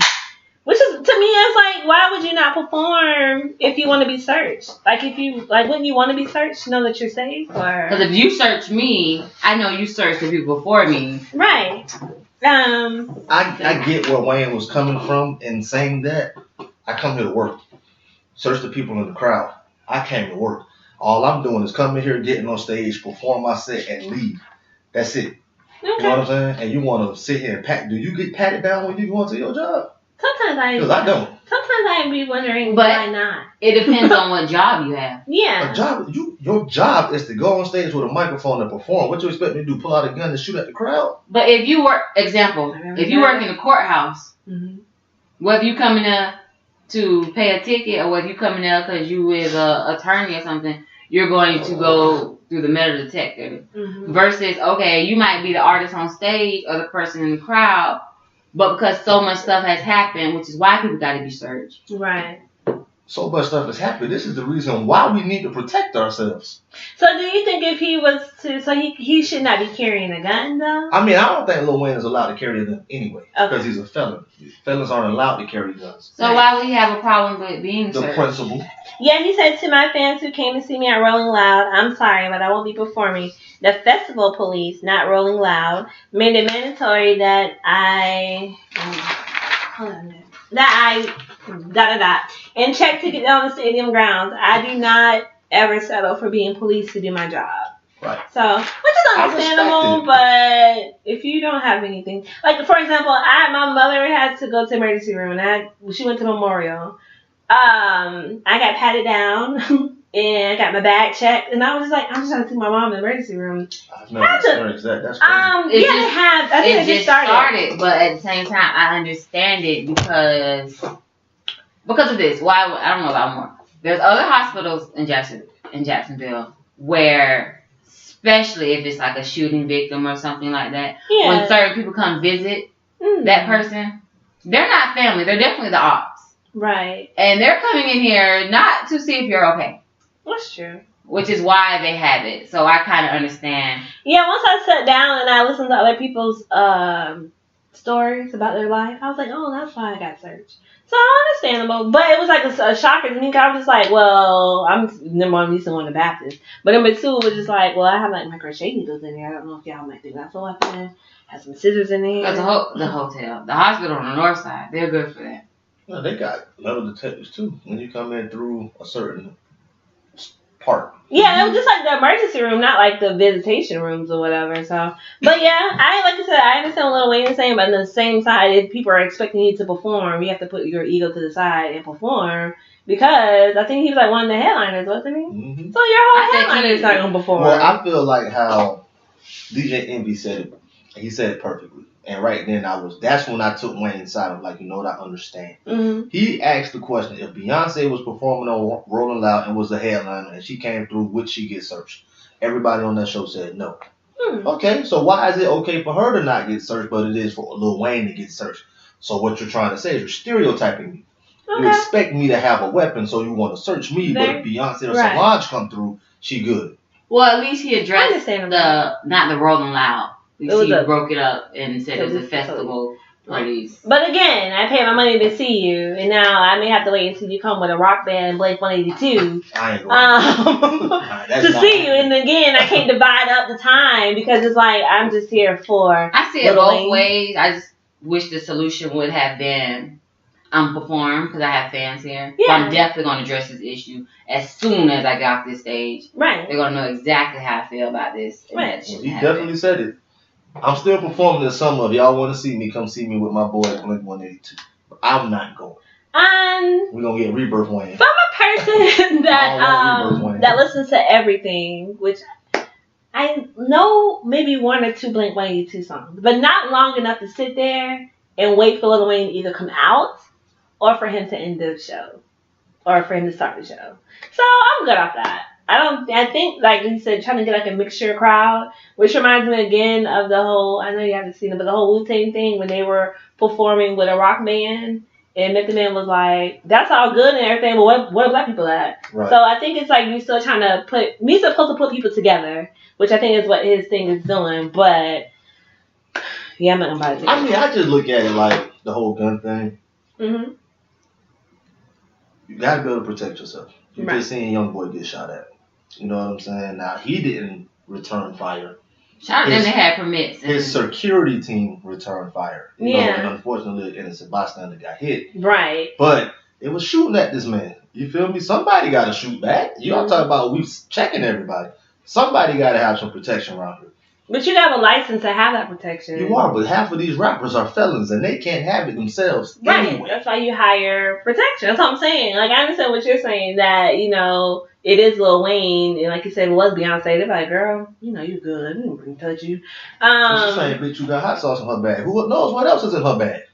Which is, to me, it's like, why would you not perform if you want to be searched? Like, wouldn't you want to be searched to know that you're safe? Because if you search me, I know you searched the people before me. Right. I get where Wayne was coming from in saying that. I come here to work. Search the people in the crowd. I came to work. All I'm doing is coming here, getting on stage, perform my set, and leave. That's it. Okay. You know what I'm saying? And you want to sit here and pat. Do you get patted down when you go into your job? Because I don't. Sometimes I be wondering But why not. it depends on what job you have. Yeah. A job, your job is to go on stage with a microphone and perform. What you expect me to do? Pull out a gun and shoot at the crowd? But if you work, if you work in a courthouse, Mm-hmm. whether you coming there to pay a ticket or whether you coming there because you with an attorney or something, you're going to go through the metal detector. Mm-hmm. Versus, okay, you might be the artist on stage or the person in the crowd, but because so much stuff has happened, which is why people got to be searched. Right. So much stuff has happened. This is the reason why we need to protect ourselves. So do you think if he was to, so he should not be carrying a gun though? I mean, I don't think Lil Wayne is allowed to carry a gun anyway. Okay. Because he's a felon. Felons aren't allowed to carry guns. So why would he have a problem with being The searched? principle. Yeah, he said to my fans who came to see me at Rolling Loud, I'm sorry, but I won't be performing. The festival police, not Rolling Loud, made it mandatory that and check to get on the stadium grounds. I do not ever settle for being police to do my job. Right. So, which is understandable, but if you don't have anything, like for example, my mother had to go to the emergency room, and she went to Memorial. I got patted down. And I got my bag checked, and I was just like, I'm just trying to see my mom in the emergency room. I've never experienced that. That's crazy. They have. I think it just started. But at the same time, I understand it because of this. Why? I don't know about more. There's other hospitals in Jacksonville where, especially if it's like a shooting victim or something like that, when certain people come visit that person, they're not family. They're definitely the ops. Right. And they're coming in here not to see if you're okay. That's true. Which is why they have it. So I kind of understand. Yeah, once I sat down and I listened to other people's stories about their life, I was like, oh, that's why I got searched. So understandable. But it was like a shocker to me. I was just like, well, I'm number one, used to one of the Baptist. But number two was just like, well, I have like my crochet needles in there. I don't know if y'all might think that's a weapon. Have some scissors in there. Because the hotel, the hospital on the north side, they're good for that. No, they got metal detectors too when you come in through a certain part. Yeah, it was just like the emergency room, not like the visitation rooms or whatever. So, but yeah, I understand what Lil Wayne is saying, but on the same side, if people are expecting you to perform, you have to put your ego to the side and perform. Because I think he was like one of the headliners, wasn't he? Mm-hmm. So your whole headliner is not gonna perform. Well, I feel like how DJ Envy said it. He said it perfectly. And right then that's when I took Wayne's side. I'm like, you know what, I understand. Mm-hmm. He asked the question, if Beyonce was performing on Rolling Loud and was the headliner and she came through, would she get searched? Everybody on that show said no. Okay, so why is it okay for her to not get searched, but it is for Lil Wayne to get searched? So what you're trying to say is you're stereotyping me. Okay. You expect me to have a weapon, so you want to search me. But if Beyonce or Solange come through, she good. Well, at least he addressed Understandable. not the Rolling Loud. At least he broke it up and said it was a festival. Parties. But again, I paid my money to see you, and now I may have to wait until you come with a rock band and Blake 182 to see you. And again, I can't divide up the time because it's like I'm just here for. I see it both ways. I just wish the solution would have been perform because I have fans here. Yeah. So I'm definitely going to address this issue as soon as I get off this stage. Right. They're going to know exactly how I feel about this. Right. He definitely said it. I'm still performing this summer. If y'all want to see me, come see me with my boy Blink 182. I'm not going. We're gonna get Rebirth Wayne. So I'm a person that listens to everything, which I know maybe 1 or 2 Blink 182 songs, but not long enough to sit there and wait for Lil Wayne to either come out or for him to end the show or for him to start the show. So I'm good off that. I think, like you said, trying to get like a mixture crowd, which reminds me again of the whole, I know you haven't seen it, but the whole Wu-Tang thing when they were performing with a rock band and Method Man was like, that's all good and everything, but where are black people at? Right. So I think it's like you're still trying to supposed to put people together, which I think is what his thing is doing, but yeah, I'm not gonna buy it. I mean, I just look at it like the whole gun thing. Mm-hmm. You gotta be able to protect yourself. You're just seeing young boy get shot at. You know what I'm saying? Now, he didn't return fire. Shout out them that had permits. His security team returned fire. You know, and unfortunately, an innocent bystander got hit. Right. But it was shooting at this man. You feel me? Somebody got to shoot back. You don't talk about we checking everybody. Somebody got to have some protection around here. But you got a license to have that protection. You are, but half of these rappers are felons, and they can't have it themselves anyway. That's why you hire protection. That's what I'm saying. Like, I understand what you're saying, that, you know, it is Lil Wayne, and like you said, it was Beyonce. They're like, girl, you know, you good. I didn't touch you. She's saying, bitch, you got hot sauce in her bag. Who knows what else is in her bag?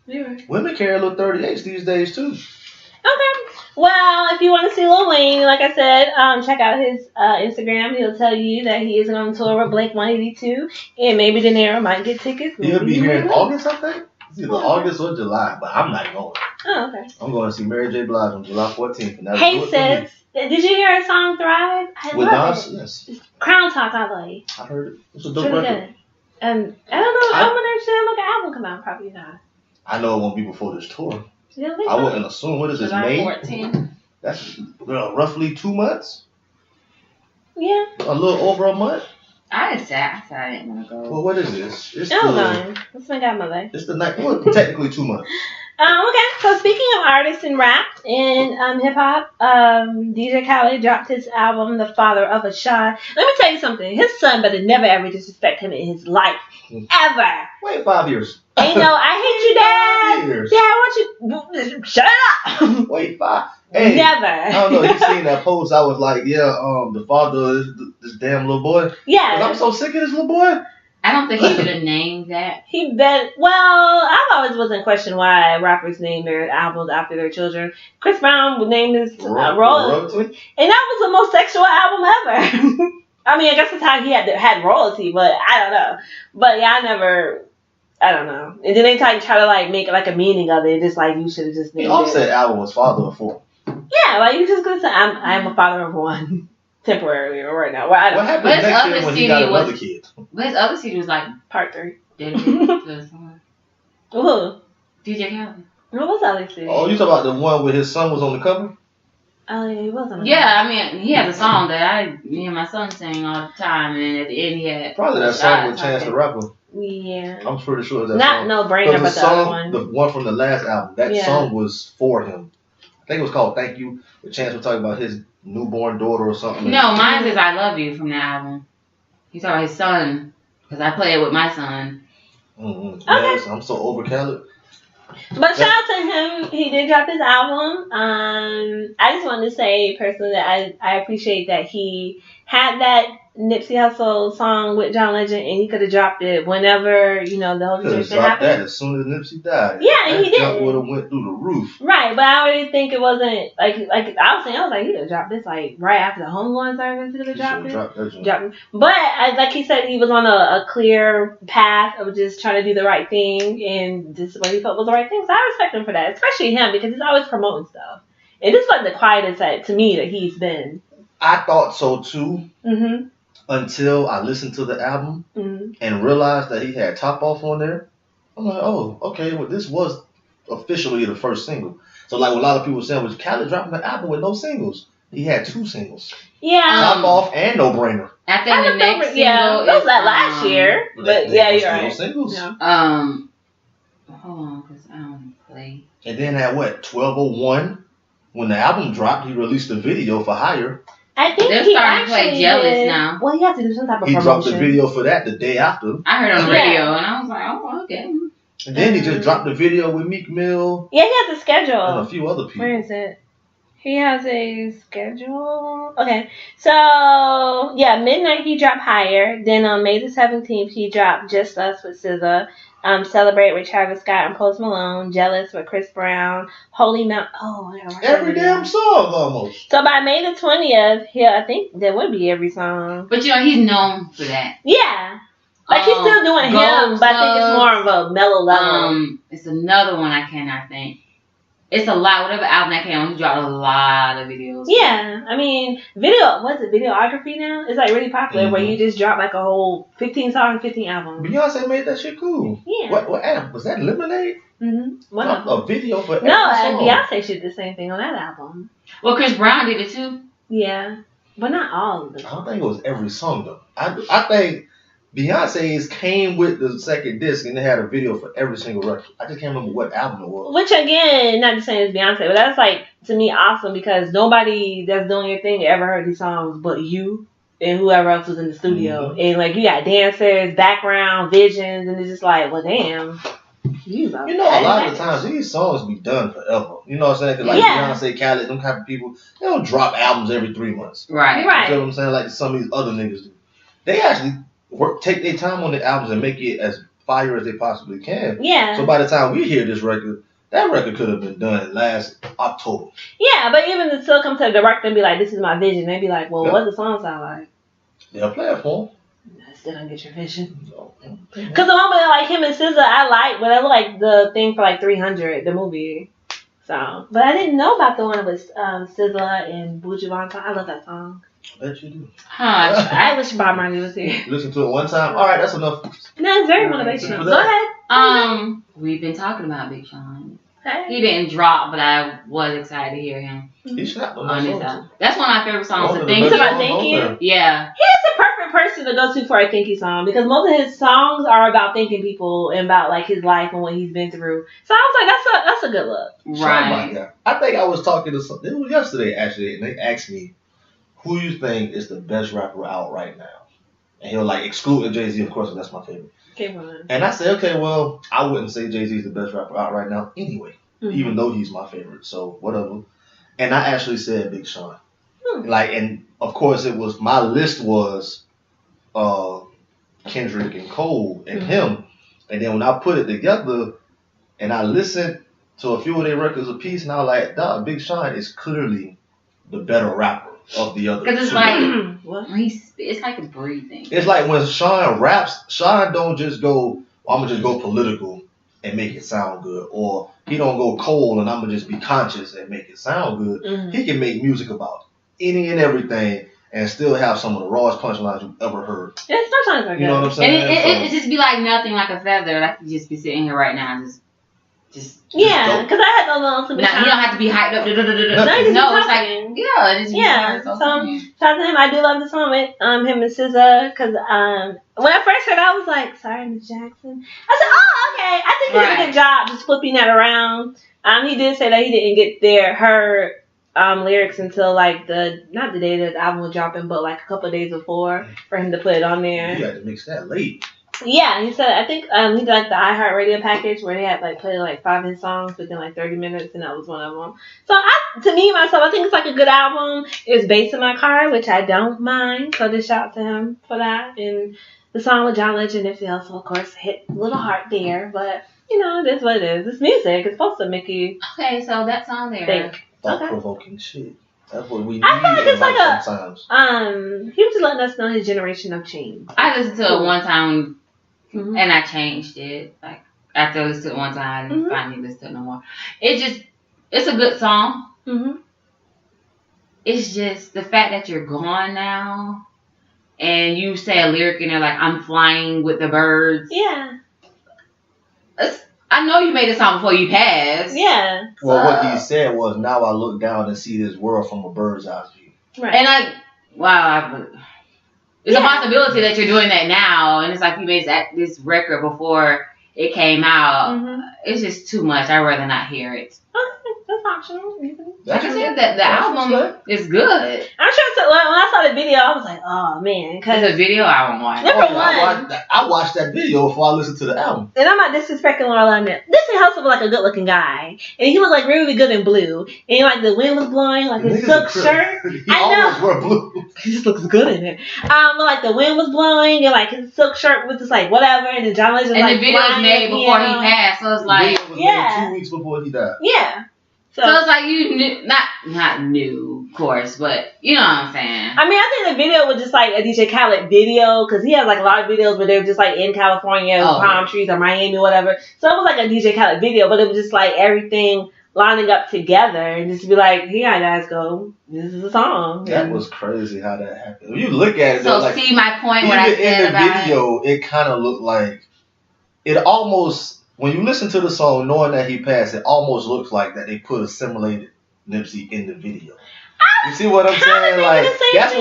Yeah. Women carry little 38s these days, too. Okay. Well, if you want to see Lil Wayne, like I said, check out his Instagram. He'll tell you that he is on tour with Blake 182, and maybe De Niro might get tickets. He'll be here in August, I think. It's either August or July, but I'm not going. Oh, okay. I'm going to see Mary J. Blige on July 14th. And hey, sis, did you hear her song Thrive? I love it. Yes. Crown Talk, I like. I heard it. It's a dope record. Good. I don't know. I wonder if she'll look an album come out. Probably not. I know it won't be before this tour. I wouldn't assume. What is this, May? 14. That's roughly 2 months. Yeah. A little over a month. I didn't want to go. Well, what is this? It's It's my godmother. It's the night. Well, technically 2 months. Okay, so speaking of artists and rap and hip hop, DJ Khaled dropped his album, The Father of a Shot. Let me tell you something. His son better never ever disrespect him in his life. Ever. Wait 5 years. Ain't no, I hate you, Dad. Dad, I want you. Shut up. Wait 5. Hey, never. I don't know. You seen that post? I was like, the father is this damn little boy. Yeah. I'm so sick of this little boy. I don't think he should have named that. I've always was in question why rappers name their albums after their children. Chris Brown would name his royalty, and that was the most sexual album ever. I mean, I guess that's how he had royalty, but I don't know. But yeah, I don't know. And then they try to like make like a meaning of it, just like you should have just named it. Offset album was Father of Four. Yeah, like you just gonna say I'm a father of one. Temporarily or right now. Well, I don't know. What happened next year when he got another kid? But his other CD was like Part 3. Dedicated to someone. Who? DJ Khaled. What was that CD? Oh, you talking about the one where his son was on the cover? Oh, yeah, he was on the cover. Yeah, I mean, he has a song that me and my son sing all the time, and at the end he had probably that song with Chance the Rapper. Yeah. I'm pretty sure that not song. No Brainer, but the other one. The one from the last album. That song was for him. I think it was called Thank You. The Chance was talking about his newborn daughter or something. No, mine is I Love You from the album. He's talking about his son, because I play it with my son. Mm-hmm. Okay. Yes, I'm so over Khaled. But shout out to him. He did drop his album. I just wanted to say personally that I appreciate that he had that Nipsey Hussle song with John Legend, and he could have dropped it whenever, the whole Could have situation dropped that happened. as soon as Nipsey died. Yeah, that he did. would have went through the roof. Right, but I already think it wasn't like I was like, he could have dropped this like right after the homegoing service. He could have dropped it. Dropped it. But like he said, he was on a clear path of just trying to do the right thing, and this is what he felt was the right thing. So I respect him for that, especially him because he's always promoting stuff. And this is like the quietest to me that he's been. I thought so too. Mm-hmm. Until I listened to the album and realized that he had Top Off on there. I'm like, oh, okay, well, this was officially the first single. So, like, what a lot of people were saying was Khaled dropping an album with no singles. He had 2 singles. Yeah. Top Off and No Brainer. I think the next single that was that last year. But yeah, you're right. No singles. Yeah. Hold on, because I don't play. And then at 12:01, when the album dropped, he released a video for Higher. I think they're he starting to play Jealous did. now. Well, he has to do some type of He promotion. dropped the video for that the day after. I heard on the radio, and I was like, oh, okay. And then he just dropped the video with Meek Mill. Yeah, he has a schedule. And a few other people. Where is it? He has a schedule. Okay. So, yeah, midnight he dropped Higher. Then on May the 17th, he dropped Just Us with SZA. Celebrate with Travis Scott and Post Malone. Jealous with Chris Brown. Holy Mount. Oh, I gotta watch Every damn song almost. So by May the 20th, I think there would be every song. But he's known for that. Yeah. Like he's still doing him, but I think it's more of a mellow level. It's another one I cannot think. It's a lot. Whatever album that came on, he dropped a lot of videos. Yeah, I mean, videography now? It's like really popular where you just drop like a whole 15 song, 15 album. Beyonce made that shit cool. Yeah. What album? Was that Lemonade? Mm-hmm. One Dropped of them. a video for every No, song. Beyonce did the same thing on that album. Well, Chris Brown did it too. Yeah, but not all of them. I don't think it was every song though. I think Beyonce's came with the second disc and they had a video for every single record. I just can't remember what album it was. Which again, not the same as Beyonce, but that's like to me awesome because nobody that's doing your thing ever heard these songs but you and whoever else was in the studio. And like you got dancers, background, visions, and it's just like, well, damn. You know, a lot of the times these songs be done forever. You know what I'm saying? Cause like Beyonce, Khaled, them type of people, they don't drop albums every 3 months. Right. You know what I'm saying? Like some of these other niggas do. They actually take their time on the albums and make it as fire as they possibly can. Yeah. So by the time we hear this record, that record could have been done last October. Yeah, but even to still come to the director and be like, this is my vision, they'd be like, well, what does the song sound like? They'll play it for them. I still don't get your vision. Because the one with like him and SZA, I like, but I like the thing for like 300, the movie. So, but I didn't know about the one with SZA and Buju Banton. I love that song. I bet you do. I wish Bob Marley was here. Listen to it one time. All right, that's enough. No, it's very motivational. Go ahead. We've been talking about Big Sean. Hey. He didn't drop, but I was excited to hear him. He slapped on this album. That's one of my favorite songs. Thank You. Yeah. He's the perfect person to go to for a thank you song because most of his songs are about thanking people and about like his life and what he's been through. So I was like, that's a good look. Right. I think I was talking to it was yesterday actually, and they asked me, who you think is the best rapper out right now? And he was like, excluding Jay-Z, of course, and that's my favorite. And I said, okay, well, I wouldn't say Jay-Z is the best rapper out right now anyway, even though he's my favorite. So whatever. And I actually said Big Sean. Like, and of course, it was my list was Kendrick and Cole and him. And then when I put it together, and I listened to a few of their records a piece, and I was like, dog, Big Sean is clearly the better rapper of the other. Because it's like, it's like a breathing. It's like when Sean raps, Sean don't just go, well, I'm going to just go political and make it sound good. Or he don't go cold and I'm going to just be conscious and make it sound good. He can make music about any and everything and still have some of the rawest punchlines you've ever heard. Yeah, sometimes are good. You know what I'm saying? And it just be like nothing, like a feather. Like you just be sitting here right now and just yeah, because I had those little super. You don't have to be hyped up. No, it's like So shout out to him. I do love the song with him and SZA because when I first heard, I was like, "Sorry, Miss Jackson." I said, "Oh, okay." I think he did a good job just flipping that around. He did say that he didn't get her lyrics until like not the day that the album was dropping, but like a couple of days before for him to put it on there. You had to mix that late. Yeah, he said I think he did like the iHeartRadio package where they had like played like 5 hit songs within like 30 minutes, and that was one of them. So to me myself, I think it's like a good album. It's based in my car, which I don't mind. So just shout out to him for that. And the song with John Legend, if you also of course hit a little heart there, but you know it is what it is. It's music. It's supposed to make you Okay, so that song there. think. Thought-provoking shit. That's what we need I feel like it's like a sometimes. he was just letting us know his generation of change. I listened to it one time Mm-hmm. and I changed it. Like after I listened to it one time, I didn't Mm-hmm. finally listen to it no more. It's a good song. Mm-hmm. It's just the fact that you're gone now, and you say a lyric in there like "I'm flying with the birds." Yeah. I know you made a song before you passed. Yeah. Well, what he said was, now I look down and see this world from a bird's eye view. Right. And it's a possibility that you're doing that now, and it's like you made this record before it came out. Mm-hmm. It's just too much. I'd rather not hear it. Okay, that's optional. Like I said, the album is good. I'm sure when I saw the video, I was like, oh man, because It's a video I won't watch. Number one. I watched that video before I listened to the album. and I'm not disrespecting Laura London. This Hustle was like a good looking guy, and he looked like really good in blue, and like the wind was blowing, like his silk shirt. He I always know. wear blue. He just looks good in it. But like the wind was blowing, and like his silk shirt was just like whatever, and then John Legend And like the video was flying made at the before he piano. passed, so it's like, The video was Yeah. made 2 weeks before he died. Yeah. so it's like you knew, not new, of course, but you know what I'm saying. I mean, I think the video was just like a DJ Khaled video, because he has like a lot of videos where they're just like in California, palm trees, or Miami, or whatever. So it was like a DJ Khaled video, but it was just like everything lining up together, and just be like, here you guys go, this is a song. That was crazy how that happened. When you look at it, So like, see my point what even I said in the about video, it kind of looked like it almost. When you listen to the song, knowing that he passed, it almost looks like that they put assimilated Nipsey in the video. You see what I'm saying? Like that's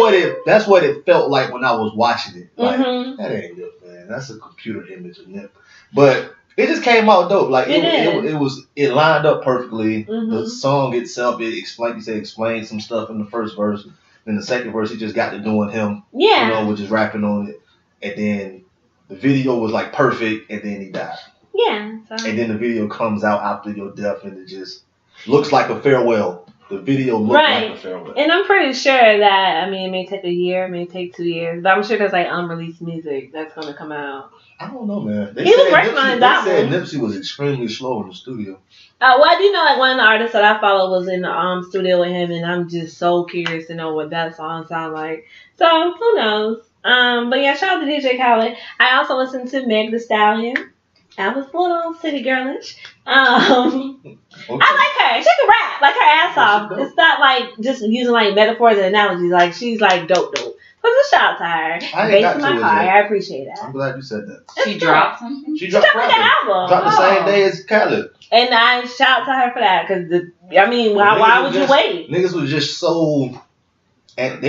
what it felt like when I was watching it. Like that ain't Nip, man. That's a computer image of Nip. But it just came out dope. Like it lined up perfectly. The song itself, explained some stuff in the first verse. Then the second verse, he just got to doing him. Yeah. You know, with just rapping on it. And then the video was like perfect, and then he died. Yeah. So. And then the video comes out after your death, and it just looks like a farewell. The video looked like a farewell. And I'm pretty sure that, I mean, it may take a year, it may take 2 years, but I'm sure there's like unreleased music that's going to come out. I don't know, man. He was working on his album. They said Nipsey was extremely slow in the studio. Well, I do know like one of the artists that I follow was in the studio with him, and I'm just so curious to know what that song sounds like. So, who knows? But yeah, shout out to DJ Khaled. I also listened to Meg Thee Stallion. I was a little city girlish. Okay. I like her. She can rap like her ass off. It's not like just using like metaphors and analogies. Like she's like dope. So just shout out to her. I ain't Based got in to my it car. yet. I appreciate that. I'm glad you said that. She dropped something. She dropped like an album. Dropped the same day as Khaled. And I shout out to her for that because why would you wait? Niggas was just so, and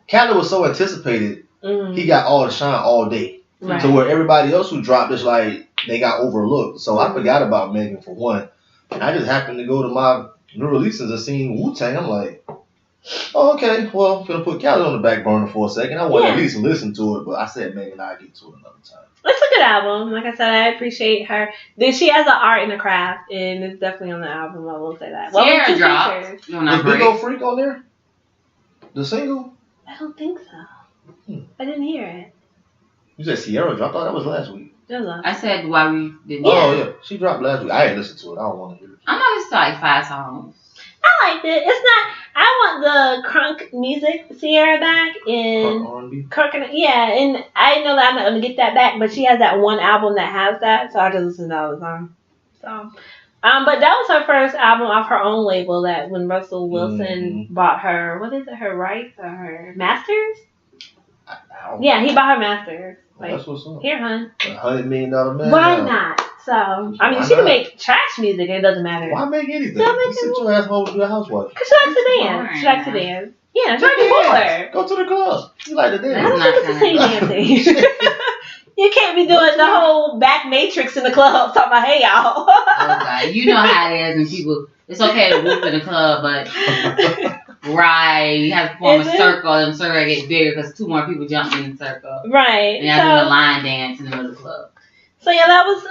Khaled was so anticipated. He got all the shine all day. Right. So where everybody else who dropped is like they got overlooked. So I forgot about Megan for one. And I just happened to go to my new releases and seen Wu-Tang. I'm like, oh, okay, well, I'm gonna put Khaled on the back burner for a second. I want to at least listen to it, but I said Megan, I'll get to it another time. It's a good album. Like I said, I appreciate her. She has an art and a craft, and it's definitely on the album. I will say that. Sierra dropped. Is Big Ol' Freak on there? The single? I don't think so. I didn't hear it. You said Sierra dropped? I thought that was last week. I said why we didn't. Oh, yeah. She dropped last week. I ain't listened to it. I don't want to hear it. I know it's like 5 songs. I liked it. It's not. I want the crunk music Sierra back and R&B. yeah, and I know that I'm not gonna get that back, but she has that one album that has that, so I just listen to that all the time. So, but that was her first album off her own label. That when Russell Wilson bought her, what is it? Her rights or her masters? Yeah, he bought her masters. Like, that's what's up. Here, hon. $100 million man. Why not? So, I mean, she can make trash music and it doesn't matter. Why make anything? Don't make You sit your ass home with your housewife. Because she likes to dance. She likes to dance. Yeah, try to board. Go to the club. You like to dance. I don't think it's the same dancing. You can't be doing the whole back matrix in the club talking about, hey, y'all. Oh, God. You know how it is when people, it's okay to whoop in the club, but Right. You have to form Is a it? circle, and the circle gets bigger because 2 more people jump in the circle. Right. And you have to do a line dance in the middle of the club. So yeah, that was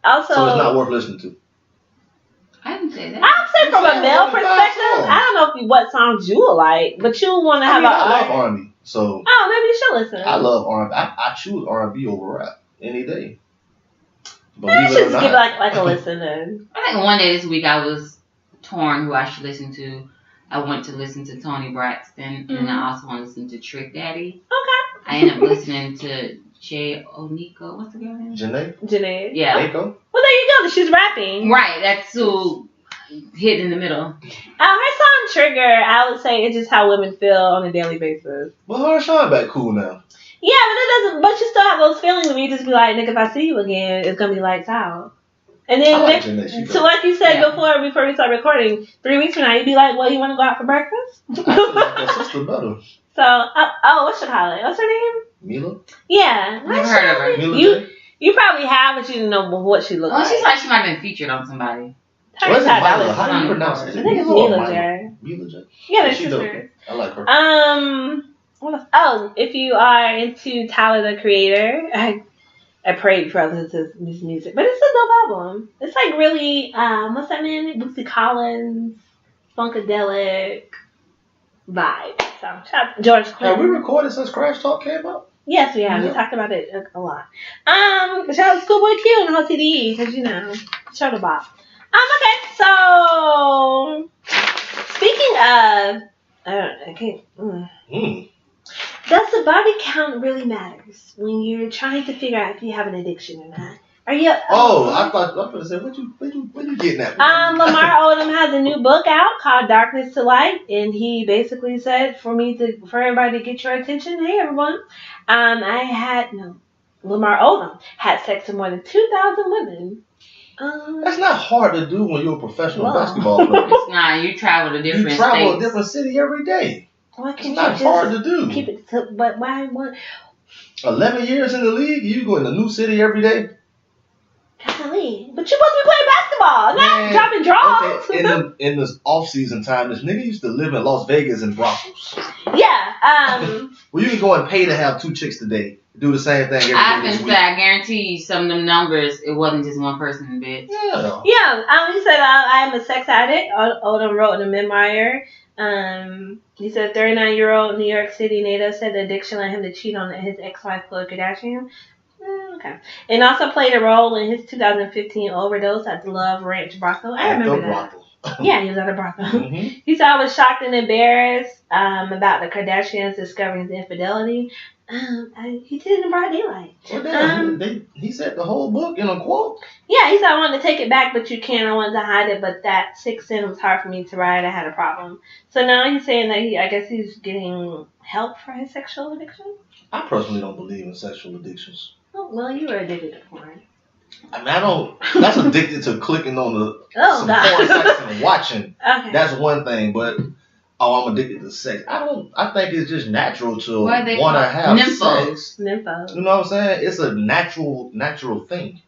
also. So it's not worth listening to. I didn't say that. I'd say from a male perspective, I don't know what songs you will like, but you want to have I love R&B, so. Oh, maybe you should listen. I love R&B. I choose R&B over rap any day. Maybe you should just give it like a listen then. I think one day this week I was torn who I should listen to. I went to listen to Tony Braxton, and I also want to listen to Trick Daddy. Okay. I ended up listening to Jay Oniko. What's the girl name? Janae. Yeah. Aiko? Well, there you go. She's rapping. Right. That's who hit in the middle. Her song Trigger, I would say it's just how women feel on a daily basis. Well, her and Sean back cool now. Yeah, but it doesn't. But you still have those feelings when you just be like, nigga, if I see you again, it's gonna be lights out. And then, so like you said before we start recording, 3 weeks from now, you'd be like, well, you want to go out for breakfast? I feel like her sister better. So, what's your Khaled? What's her name? Mila? Never Yeah. heard of her. Mila you probably have, but you didn't know what she looked like. She's like she might have been featured on somebody. How do you pronounce it? I think it's Mila J. Mila J? Yeah, they're sisters. I like her. What else? Oh, if you are into Tyler the Creator, I prayed for others to this music, but it's a dope album. It's like really, what's that name? Bootsy Collins, funkadelic vibe. So, shout out to George Clinton. Have we recorded since Crash Talk came out? Yes, we have. We talked about it a lot. Shout out to Schoolboy Q and the whole TDE, because, show the bop. Okay, so, speaking of, does the body count really matters when you're trying to figure out if you have an addiction or not? Are you? I thought I was going to say, what you getting at? Lamar Odom has a new book out called Darkness to Light, and he basically said for everybody to get your attention. Hey everyone, Lamar Odom had sex with more than 2,000 women. That's not hard to do when you're a professional basketball player. It's not. You travel to different states. You travel a different city every day. Why can't it's not hard to do. Keep it but why? 11 years in the league, you go in a new city every day. Golly. But you're supposed to be playing basketball, not dropping draws. Okay. In this off-season time, this nigga used to live in Las Vegas in brothels. Yeah. Well, you can go and pay to have 2 chicks today. Do the same thing every day. I guarantee you some of them numbers, it wasn't just one person in bed. Yeah. Yeah. He said, I am a sex addict. Odom wrote in a memoir. He said 39-year-old New York City native said the addiction led him to cheat on his ex-wife, Khloe Kardashian. Okay. And also played a role in his 2015 overdose at the Love Ranch brothel. I remember that. Yeah, he was at a brothel. Mm-hmm. He said, I was shocked and embarrassed about the Kardashians discovering his infidelity. He did it in broad daylight. Well, he said the whole book in a quote. Yeah, he said, I wanted to take it back, but you can't. I wanted to hide it, but that 6th Sense was hard for me to write. I had a problem. So now he's saying that I guess he's getting help for his sexual addiction. I personally don't believe in sexual addictions. Oh, well, you were addicted to porn. I mean, I don't. That's addicted to clicking on some God. porn sites and watching. Okay. That's one thing, but I'm addicted to sex. I think it's just natural to want to have sex. Nympho. You know what I'm saying? It's a natural thing.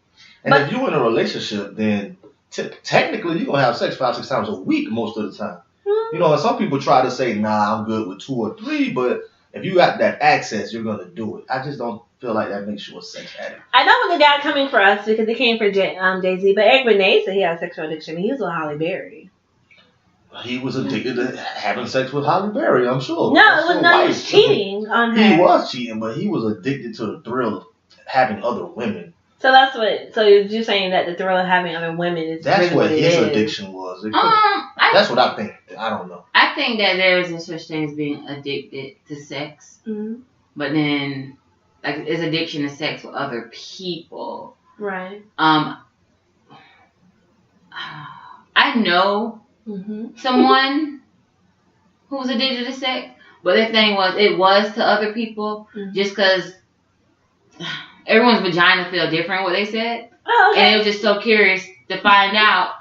And if you're in a relationship, then technically you're gonna have sex 5-6 times a week most of the time. You know, and some people try to say, nah, I'm good with 2 or 3, but if you got that access, you're gonna do it. I just don't feel like that makes you a sex addict. I know when the guy coming for us because he came for Jay-Z, but Eric Benet said he had a sexual addiction. He was with Halle Berry. He was addicted to having sex with Halle Berry, I'm sure. No, he was cheating on her. He was cheating, but he was addicted to the thrill of having other women. So so you're saying that the thrill of having other women is that's really what his is. addiction was. That's what I think. I don't know. I think that there is a such thing as being addicted to sex, but then like it's addiction to sex with other people. Right. I know someone who was addicted to sex, but the thing was, it was to other people just because everyone's vagina feel different, what they said. Oh, okay. And it was just so curious to find out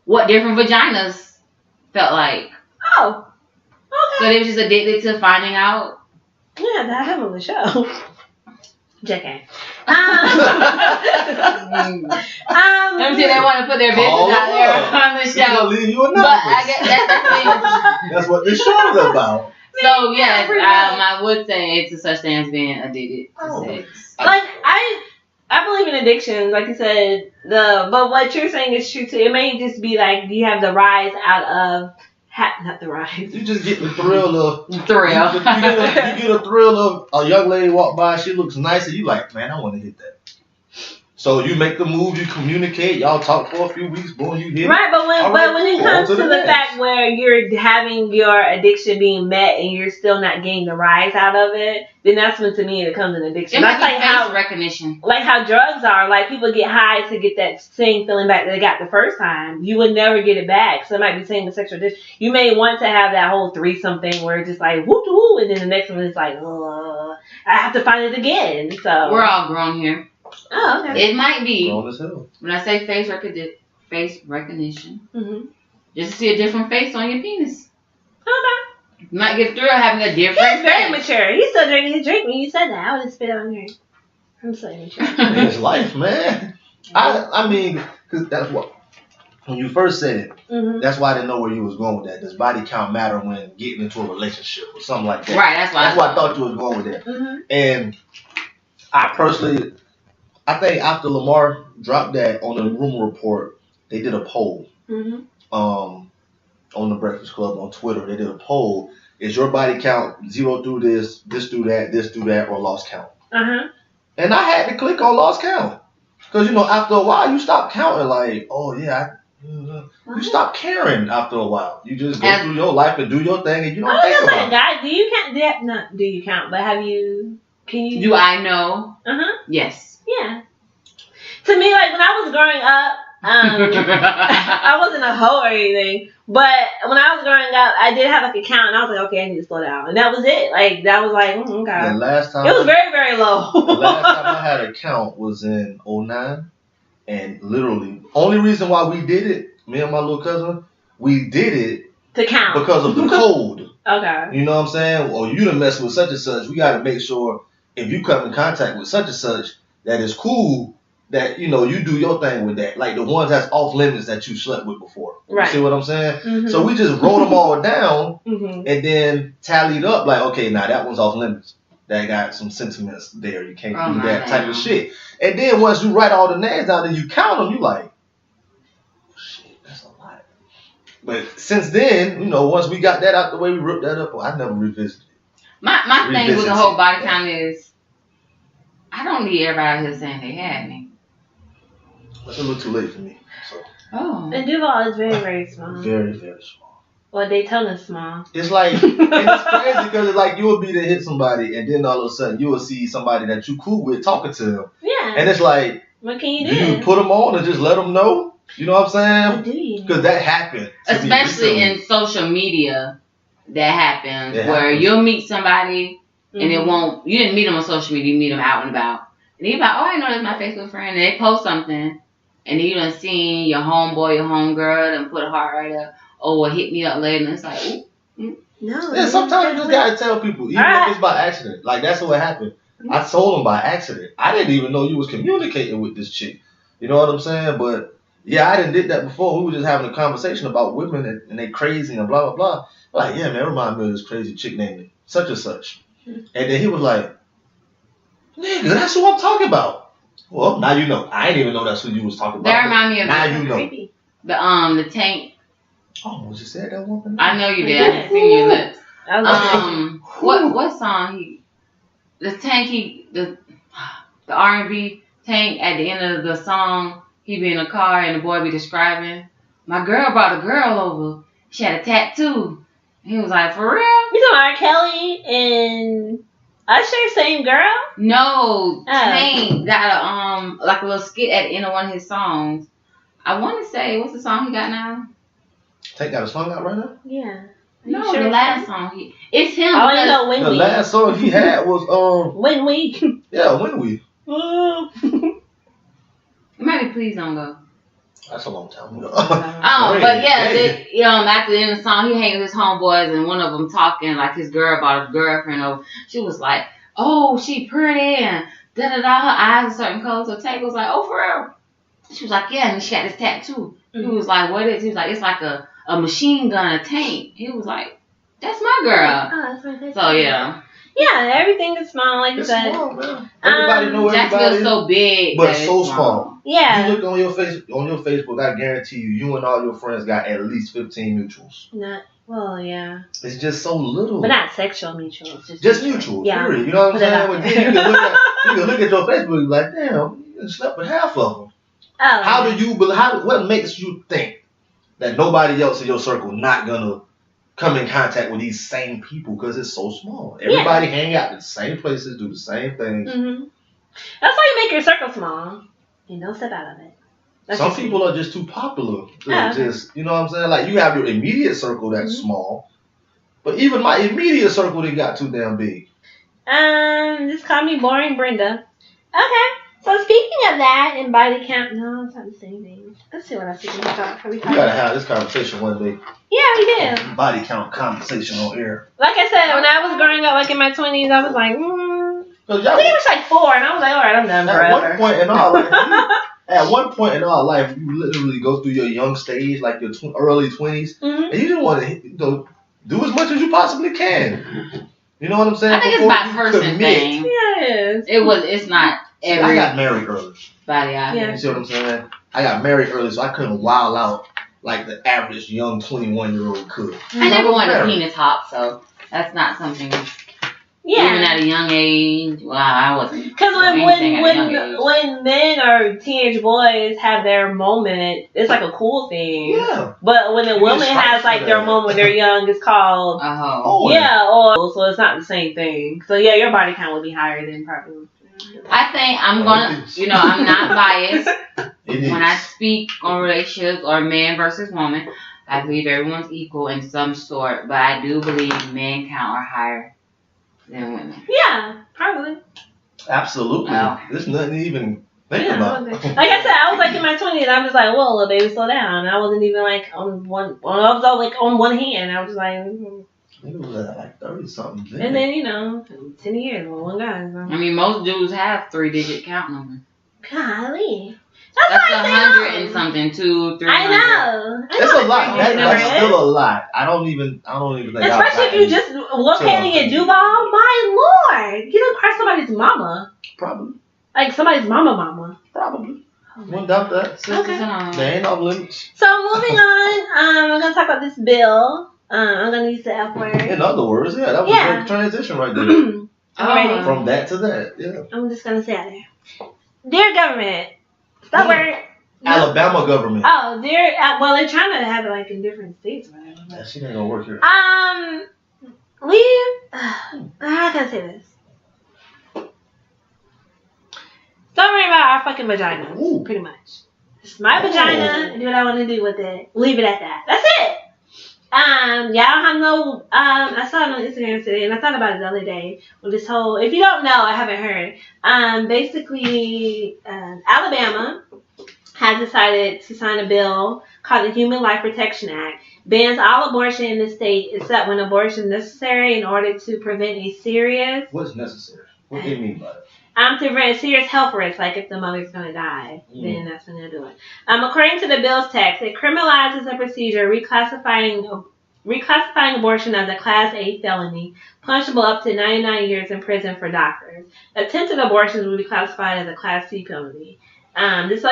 what different vaginas felt like. Oh, okay. So they were just addicted to finding out. Yeah, that happened on the show. JK. Let me see if they want to put their business out there on the She's gonna show. leave you a But I number. guess that's That's what this show is about. so yes, I would say it's a such thing as being addicted to sex. Like I believe in addiction, like you said. But what you're saying is true too. It may just be like you have the rise out of not the rise. You just get the thrill of Thrill. You get a thrill of a young lady walk by, she looks nice, and you like, man, I want to hit that. So you make the move, you communicate, y'all talk for a few weeks, boom, you hit. Right, but when it comes to the next. fact where you're having your addiction being met and you're still not getting the rise out of it, then that's when to me it becomes an addiction. It That's might be like face how recognition. like how drugs are. Like people get high to get that same feeling back that they got the first time. You would never get it back. So it might be the same with sexual addiction. You may want to have that whole threesome thing where it's just like whoop whoop, and then the next one is like, I have to find it again. So We're all grown here. oh okay. It might be Grown as hell. when I say face recognition, Mm-hmm. just to see a different face on your penis. Okay. You might get through having a different He's very face. mature. He's still drinking his drink when you said that. I would have spit on your. I'm so immature. It's life, man. I mean, because that's what, when you first said it, Mm-hmm. that's why I didn't know where you was going with that. Does body count matter when getting into a relationship or something like that? Right, that's why I thought you was going with that. Mm-hmm. And I personally, I think after Lamar dropped that on the rumor report, they did a poll Mm-hmm. on the Breakfast Club on Twitter. They did a poll. Is your body count 0 through this do that, or lost count? Uh-huh. And I had to click on lost count. Because, after a while, you stop counting like, oh, yeah, you stop caring after a while. You just go through your life and do your thing, and you don't think about it. Guy, do you count? Not do you count, but have you? Can you? Do I know? Uh-huh. Yes. Yeah. To me, like when I was growing up, I wasn't a hoe or anything, but when I was growing up, I did have like a count, and I was like, okay, I need to slow down, and that was it. Like that was like, okay. The last time It was very, very low. the last time I had a count was in 2009, and literally, only reason why we did it, me and my little cousin, we did it to count because of the code. Okay. You know what I'm saying? Or you done mess with such and such. We got to make sure if you come in contact with such and such that it's cool. That you do your thing with that, like the ones that's off limits that you slept with before. Right. You see what I'm saying? Mm-hmm. So we just wrote them all down Mm-hmm. and then tallied up, like, okay, now that one's off limits. That got some sentiments there. You can't do that type of shit. And then once you write all the names down and you count them, you like, oh, shit, that's a lot. But since then, once we got that out the way, we ripped that up. I never revisited it. My thing with the whole body count is, I don't need everybody out here saying they had me. It's a little too late for me. So Oh. And Duval is very, very small. very, very small. Well, Daytona's small. It's like, and it's crazy because it's like you will be to hit somebody and then all of a sudden you will see somebody that you cool with talking to them. Yeah. And it's like, What can you do do? you put them on and just let them know? You know what I'm What saying? do you? Because that happened. to me Especially recently. in social media, that happens It where happens. you'll meet somebody and Mm-hmm. it won't. You didn't meet them on social media. You meet them out and about, and you're like, "Oh, I know that's my Facebook friend." And they post something, and you done seen your homeboy, your homegirl, and put a heart right up. Oh, well, hit me up later, and it's like, ooh. No. Yeah, sometimes you just gotta tell people, even if it's by accident. Like that's what happened. I told them by accident. I didn't even know you was communicating with this chick. You know what I'm saying? But yeah, I didn't did that before. We were just having a conversation about women and they crazy and blah blah blah. Like, yeah, man, remind me of this crazy chick named such and such. And then he was like, nigga, that's who I'm talking about. Well, now you know. I didn't even know that's who you was talking about. That remind me of now you know. Creepy. the tank. Oh, was you said that one? I know you did. I can see your lips. I was What song the R&B tank at the end of the song, he be in a car and the boy be describing, my girl brought a girl over. She had a tattoo. He was like, for real? You talking R. Kelly and Usher, same girl? No, Oh. Tank got like a little skit at the end of one of his songs. I want to say, what's the song he got now? Tank got a song out right now? Yeah. Are you No, sure the it's last him? song. It's him. I want to because- know when The we. last song he had was When we. yeah, When We. It might be Please Don't Go. That's a long time ago. Oh, but yeah, Hey. after the end of the song, he hanging with his homeboys, and one of them talking like his girl brought his girlfriend over. She was like, "Oh, she pretty and da-da-da, her eyes a certain color. So Tay was like, oh, for real? She was like, yeah, and she had this tattoo. He was like, what is it? He was like, it's like a machine gun, a tank. He was like, that's my girl. Oh, that's my favorite. So, yeah. Yeah, everything is small, like you It's said. small, man. Everybody know everybody. Jacksonville's so big. But that so it's small. Yeah. You look on your Facebook, I guarantee you and all your friends got at least 15 mutuals. Well, yeah. It's just so little. But not sexual mutuals. Just mutuals, Yeah. period. You know what I'm Put it saying? out But there. then you can look at your Facebook and be like, damn, you slept with half of them. Oh. What makes you think that nobody else in your circle not gonna come in contact with these same people because it's so small? Everybody hang out in the same places, do the same things. Mm-hmm. That's why you make your circle small. And don't step out of it. That's Some just people me. are just too popular to Yeah. just, you know what I'm saying? Like, you have your immediate circle that's small, but even my immediate circle, they got too damn big. Just call me Boring Brenda. Okay. So speaking of that and body count, no, it's not the same thing. Let's see what else we can talk. We gotta have this conversation one day. Yeah, we did. Body count conversation on air. Like I said, when I was growing up, like in my 20s, I was like, I think it was like 4, and I was like, all right, I'm done forever. At one point in our life, you literally go through your young stage, like your early 20s, and you just want to do as much as you possibly can. You know what I'm saying? I think it's by person thing. Yes. It's not every. I got married early. Body out Yeah. here. You see what I'm saying? I got married early, so I couldn't wild out like the average young 21-year-old could. I never wanted a married. penis hop, so that's not something. Yeah. Even at a young age, wow, I wasn't. Because anything at a young age. when men or teenage boys have their moment, it's like a cool thing. Yeah. But when a You woman get has striped like for their that. moment when they're young, it's called Oh. so it's not the same thing. So yeah, your body count would be higher than probably. I think I'm gonna, I'm not biased It is. when I speak on relationships or man versus woman. I believe everyone's equal in some sort, but I do believe men count are higher than women. Yeah, probably. Absolutely. Wow. There's nothing to even think Yeah, about. like I said, I was like in my 20s. I'm just like, whoa, little baby, slow down. I wasn't even like on one. Well, I was all like on one hand. I was like, I think it was at like 30 something. and then 10 years with one guy. So. I mean, most dudes have 3-digit count numbers. Golly, That's what I 100 know. and something, 200, 300. I know. That's a lot. That's That's still a lot. I don't even think. Especially if you just locating in Duval. My lord, you don't crush somebody's mama. Probably. Like somebody's mama. Probably. Wouldn't doubt that. Sisters Okay. and all. There ain't off limits. So moving on, I'm gonna talk about this bill. I'm gonna use the F word. In other words, yeah, that was a great transition right there. I'm ready. From that to that, yeah. I'm just gonna say it there. Dear government, stop word. Alabama government. Oh, they're trying to have it like in different states. Or whatever. That shit ain't gonna work here. How can I say this? Don't worry about our fucking vaginas. Ooh. Pretty much. It's my vagina. Do what I want to do with it. Leave it at that. That's it. Y'all don't have no. I saw it on Instagram today, and I thought about it the other day with this whole. If you don't know, I haven't heard. Basically, Alabama has decided to sign a bill called the Human Life Protection Act. Bans all abortion in the state except when abortion is necessary in order to prevent a serious. What's necessary? What do you mean by it? To prevent serious health risks, like if the mother's going to die, then that's when they'll do it. According to the bill's text, it criminalizes a procedure reclassifying abortion as a Class A felony, punishable up to 99 years in prison for doctors. Attempted abortions will be classified as a Class C felony. This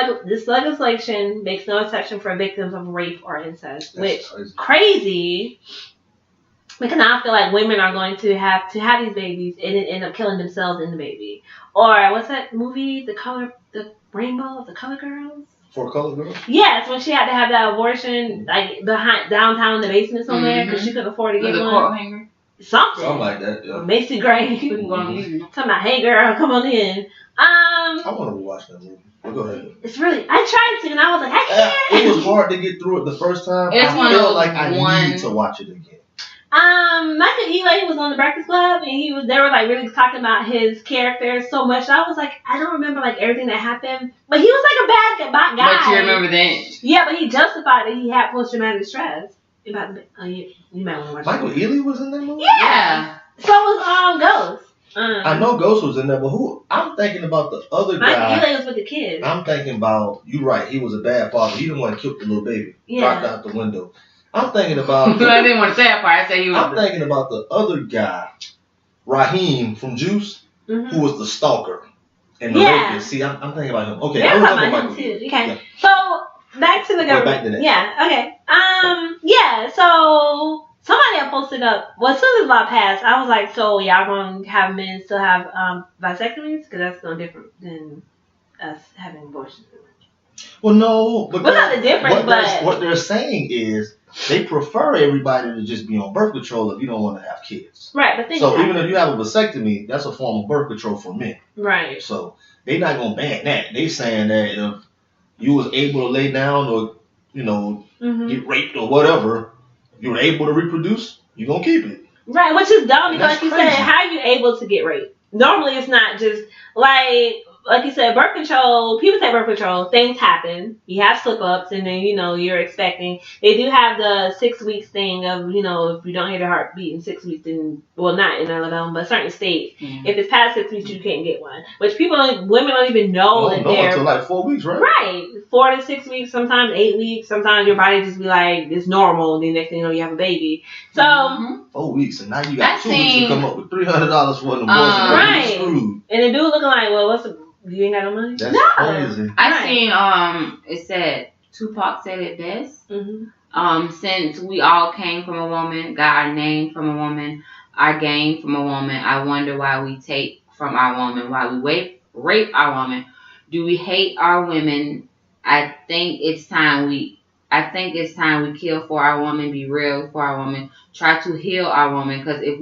legislation makes no exception for victims of rape or incest, which is crazy. Because now I feel like women are going to have these babies and then end up killing themselves in the baby. Or what's that movie? The Rainbow, the Color Girls? For Color Girls? Yes, when she had to have that abortion like behind downtown in the basement somewhere because she couldn't afford to get one. Coat hanger. Something like that. Yeah. Macy Gray. Talking about, hey girl, come on in. I want to watch that movie. Go ahead. It's really. I tried to, and I was like, I can't. It was hard to get through it the first time. It's I feel like I need to watch it again. Michael Ealy was on the Breakfast Club, and they were like really talking about his character so much. I was like, I don't remember like everything that happened, but he was like a bad guy. But you remember that? Yeah, but he justified that he had post-traumatic stress. You might want to watch Michael Ealy was in that movie? Yeah. So was Ghost. I know Ghost was in there, but who? I'm thinking about the other guy. Eli was with the kids. I'm thinking about, you right, he was a bad father. He the one that killed the little baby. Yeah. Dropped out the window. I'm thinking about... I didn't want to say that part. I said he was... I'm thinking about the other guy, Raheem from Juice, who was the stalker. And the rapist. See, I'm thinking about him. Okay, yeah, I was talking about him too. Okay. Yeah. So, back to the government. Back to that. Yeah, okay. Yeah, so... Somebody had posted up, well, as soon as the law passed, I was like, so y'all gonna have men still have vasectomies? Because that's no different than us having abortions. Well, no. But not the difference, what they're saying is they prefer everybody to just be on birth control if you don't want to have kids. Right, but so even if you have a vasectomy, that's a form of birth control for men. Right. So they're not going to ban that. They saying that if you was able to lay down or, get raped or whatever, you're able to reproduce, you're going to keep it. Right, which is dumb because like you crazy. said, how are you able to get raped? Normally it's not just like you said, birth control, people take birth control, things happen. You have slip ups and then, you're expecting. They do have the 6 weeks thing of, if you don't hear the heartbeat in 6 weeks, then, well, not in Alabama, but certain states, if it's past 6 weeks, you can't get one. Which women don't even know that they're. Until like 4 weeks, right? Right. 4 to 6 weeks, sometimes 8 weeks, sometimes your body just be like, it's normal, and the next thing you know, you have a baby. So. 4 weeks, and now you got 2 weeks to come up with $300 for an abortion. Right. Screwed. And the dude looking like, well, what's the. You ain't got no money? That's crazy. I seen, it said, Tupac said it best. Since we all came from a woman, got our name from a woman, our game from a woman, I wonder why we take from our woman, why we rape our woman. Do we hate our women? I think it's time we kill for our woman, be real for our woman, try to heal our woman, because if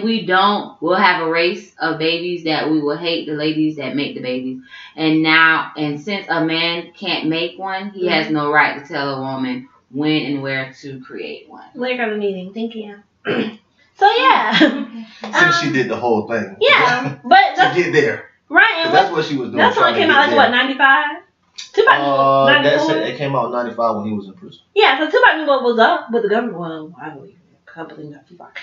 we don't, we'll have a race of babies that we will hate the ladies that make the babies. And since a man can't make one, he has no right to tell a woman when and where to create one. Later of the meeting. Thank you. So, yeah. Since she did the whole thing. Yeah. But to get there. Right. And that's what she was doing. That song came out like, 95? Tupac, 94? It came out in 95 when he was in prison. Yeah, so Tupac knew what was up with the government. Well, I believe. Company not Tupac.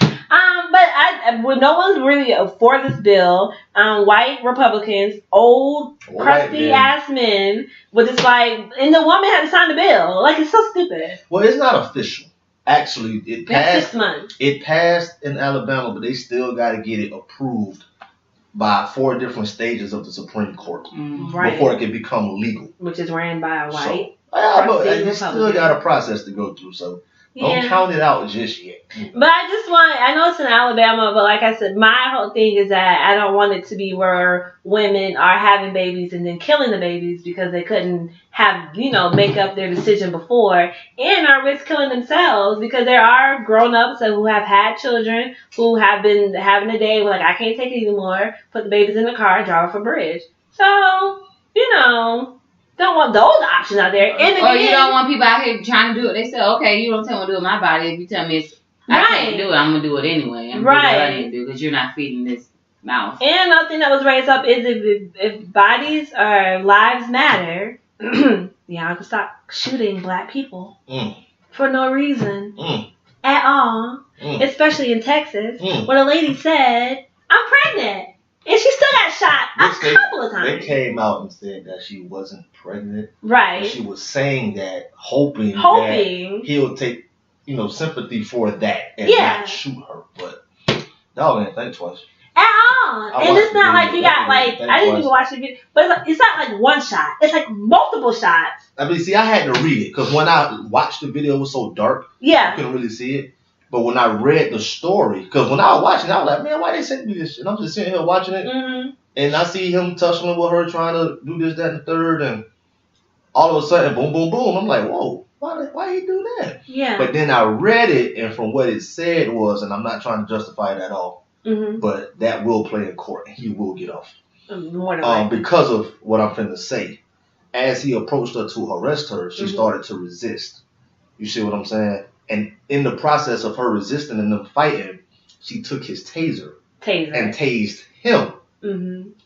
But when no one's really for this bill, white Republicans, old crusty ass men, with this and the woman had to sign the bill. Like, it's so stupid. Well, it's not official. Actually, it passed. 6 months. It passed in Alabama, but they still got to get it approved by 4 different stages of the Supreme Court before it can become legal. Which is ran by a white. But you still got a process to go through. So. Don't count it out just yet. But I know it's in Alabama, but like I said, my whole thing is that I don't want it to be where women are having babies and then killing the babies because they couldn't have, make up their decision before and are risk killing themselves because there are grown-ups who have had children who have been having a day where I can't take it anymore, put the babies in the car and drive off a bridge. So, don't want those options out there. You don't want people out here trying to do it. They say, okay, you don't tell me to do it with my body. If you tell me I can't do it, I'm going to do it anyway. I'm going to do what I need to do because you're not feeding this mouth. And another thing that was raised up is if bodies or lives matter, y'all can stop shooting black people for no reason at all, especially in Texas, when a lady said, I'm pregnant. And she still got shot a couple of times. They came out and said that she wasn't pregnant. Right. She was saying that, hoping that he'll take, sympathy for that and not shoot her. But dog didn't think twice. At all. And it's not like you got I didn't even watch the video, but it's not like one shot. It's like multiple shots. I mean, see, I had to read it because when I watched the video, it was so dark. Yeah. I couldn't really see it. But when I read the story, because when I was watching, I was like, man, why they sent me this shit? I'm just sitting here watching it, and I see him tussling with her, trying to do this, that, and the third, and all of a sudden, boom, boom, boom. I'm like, whoa, why he do that? Yeah. But then I read it, and from what it said was, and I'm not trying to justify it at all, but that will play in court, and he will get off. Because of what I'm finna say. As he approached her to arrest her, she started to resist. You see what I'm saying? And in the process of her resisting and them fighting, she took his taser and tased him.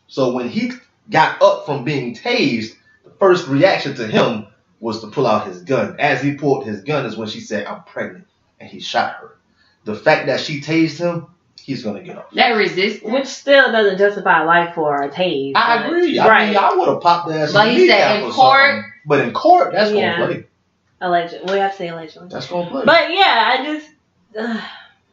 So when he got up from being tased, the first reaction to him was to pull out his gun. As he pulled his gun is when she said, I'm pregnant. And he shot her. The fact that she tased him, he's gonna get off. That resistance. Which still doesn't justify life for a tase. I agree. I mean, I would have popped the ass. But he said in court. But in court, that's gonna play. Allegedly. We have to say allegedly. That's gonna play. But yeah, I just.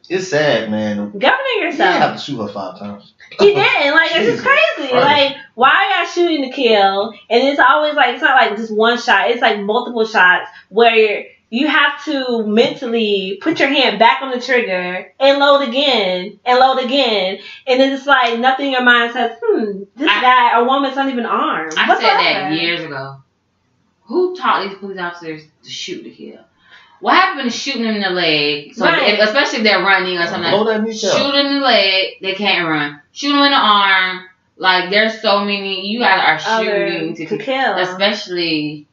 It's sad, man. Governor yourself. You have to shoot her 5 times. He didn't. Like, it's just crazy. Right. Like, why are y'all shooting to kill? And it's always like, it's not like just one shot. It's like multiple shots where you have to mentally put your hand back on the trigger and load again and load again. And it's like nothing in your mind says, this guy or woman's not even armed. I said that years ago. Who taught these police officers to shoot to kill? What happened to shooting them in the leg? So especially if they're running or something. Shoot them in the leg, they can't run. Shoot them in the arm. Like, there's so many. You guys are shooting to kill. Especially,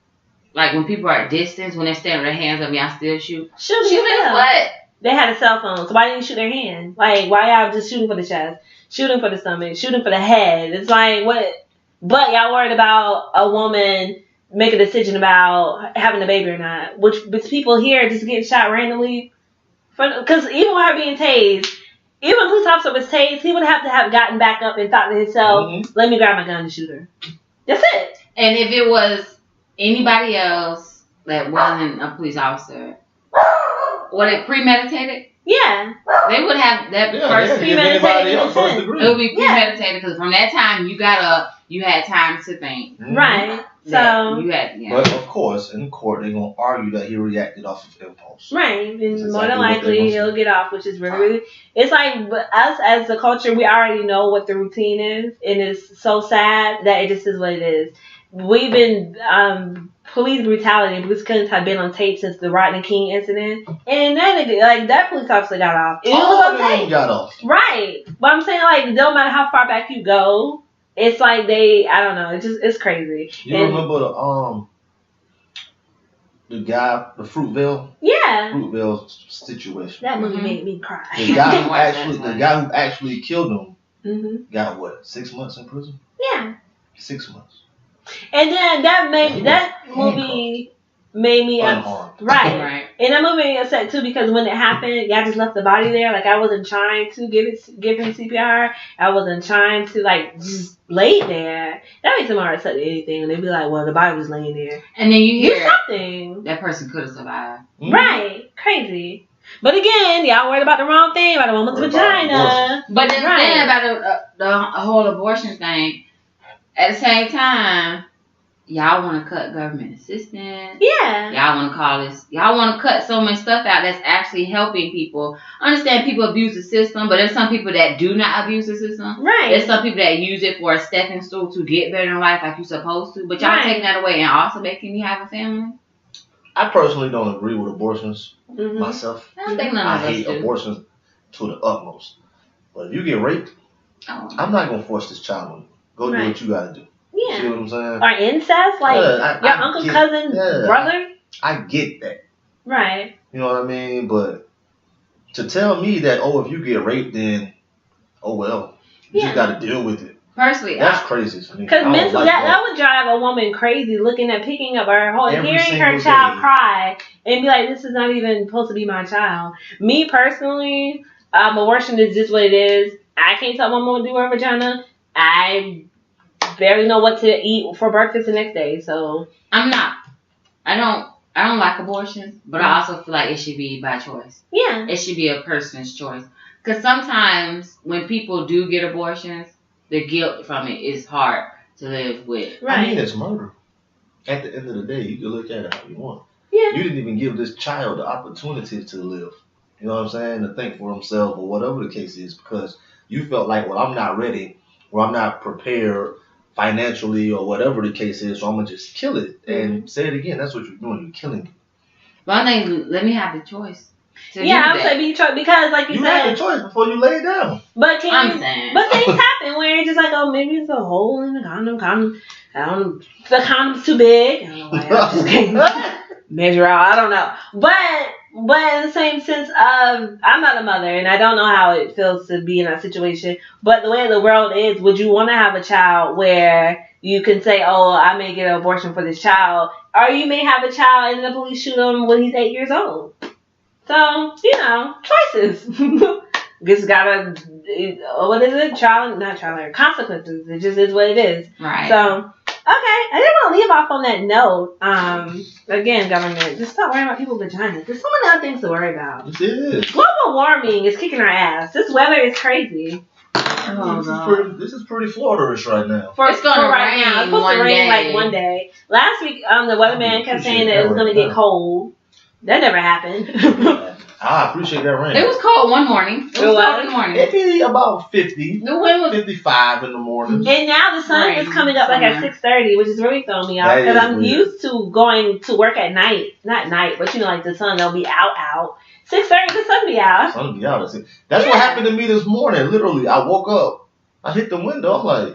like, when people are at distance, when they're standing with their hands up, y'all still shoot. Shoot in what? They had a cell phone, so why didn't you shoot their hand? Like, why y'all just shooting for the chest? Shooting for the stomach? Shooting for the head? It's like, what? But y'all worried about a woman make a decision about having a baby or not, which people here just getting shot randomly. Because even with her being tased, even when a police officer was tased, he would have to have gotten back up and thought to himself, let me grab my gun and shoot her. That's it. And if it was anybody else that wasn't a police officer, was it premeditated? Yeah. They would have that first premeditated. It would be premeditated because from that time you had time to think. Right. So you had, But of course, in court they're gonna argue that he reacted off of impulse. Right, and more than likely he'll get off, which is really. It's like us as a culture, we already know what the routine is, and it's so sad that it just is what it is. We've been police brutality. Police killings have been on tape since the Rodney King incident, and that police officer got off. It was on tape. Got off. Right, but I'm saying like no matter how far back you go. It's like I don't know. It's crazy. You remember the guy, the Fruitvale? Yeah. Fruitvale situation. That movie made me cry. The guy who actually killed him got what? 6 months in prison? Yeah. 6 months. And then that movie made me upset. Right. And that movie made me upset too because when it happened, y'all just left the body there. Like I wasn't trying to give him CPR. I wasn't trying to like just lay there. That makes them more upset than anything. And they'd be like, "Well, the body was laying there." And then you hear something. That person could have survived. Mm-hmm. Right. Crazy. But again, y'all worried about the wrong thing, about a woman's vagina. But then the thing about the whole abortion thing, at the same time. Y'all want to cut government assistance. Yeah. Y'all want to cut so much stuff out that's actually helping people. I understand people abuse the system, but there's some people that do not abuse the system. Right. There's some people that use it for a stepping stool to get better in life like you're supposed to. But y'all taking that away and also making me have a family? I personally don't agree with abortions myself. I hate abortions to the utmost. But if you get raped, I'm not going to force this child on you. Go do what you got to do. Yeah. See what I'm saying? Or incest, like your uncle, cousin, brother. I get that. Right. You know what I mean? But to tell me that, if you get raped, then, you just got to deal with it. Personally, that's crazy to me. Because mentally, that would drive a woman crazy looking at picking up her whole, hearing her child cry and be like, this is not even supposed to be my child. Me personally, abortion is just what it is. I can't tell my mom to do her vagina. I barely know what to eat for breakfast the next day, so I don't like abortions, but I also feel like it should be by choice. Yeah. It should be a person's choice. Because sometimes when people do get abortions, the guilt from it is hard to live with. Right. I mean, it's murder. At the end of the day, you can look at it how you want. Yeah. You didn't even give this child the opportunity to live. You know what I'm saying? To think for himself or whatever the case is, because you felt like, I'm not ready or I'm not prepared financially or whatever the case is, so I'm going to just kill it. And say it again, that's what you're doing. You're killing it. But I think, let me have the choice. I would say be choice because, like you said, had the choice before you lay it down. But things happen where you're just like, maybe it's a hole in the condom. The condom's too big. I don't know why I just can't measure out. I don't know. But in the same sense of, I'm not a mother and I don't know how it feels to be in that situation. But the way the world is, would you want to have a child where you can say, I may get an abortion for this child, or you may have a child and the police shoot him when he's 8 years old. So, choices. Just gotta, what is it? Consequences. It just is what it is. Right. So, okay. I didn't want to leave off on that note. Again, government, just stop worrying about people's vaginas. There's so many other things to worry about. It is. Global warming is kicking our ass. This weather is crazy. This is pretty Florida-ish right now. It's gonna right rain now. It's supposed to rain one like day. one day. Last week, the weatherman kept saying that it was gonna get cold. That never happened. I appreciate that rain. It was cold one morning. It was cold in the morning. It be about 50. The wind was 55 in the morning. And now the sun is coming up like at 6:30, which is really throwing me off because I'm used to going to work at night. Not night, but like the sun, they'll be out. 6:30, the sun be out. Sun be out. That's what happened to me this morning. Literally, I woke up. I hit the window. I'm like,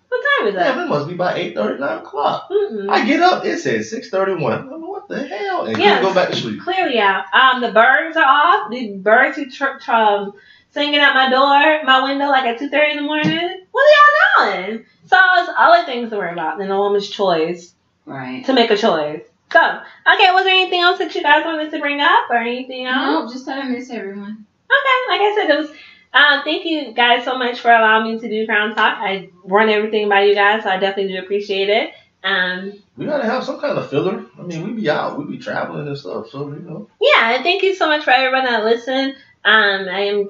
what time is that? Damn, it must be about 8:30, 9 o'clock. I get up. It says 6:31. I'm like, what the hell? And couldn't go back to sleep. Clearly out. The birds are off. The birds who singing at my door, my window, like at 2:30 in the morning. What are y'all doing? So it's other things to worry about than a woman's choice. right. To make a choice. So, okay, was there anything else that you guys wanted to bring up or anything else? No, just that I miss everyone. Okay, like I said, it was. Thank you guys so much for allowing me to do Crown Talk. I run everything by you guys, so I definitely do appreciate it. We gotta have some kind of filler. I mean, we be out, we be traveling and stuff, so Yeah, and thank you so much for everyone that listened. I am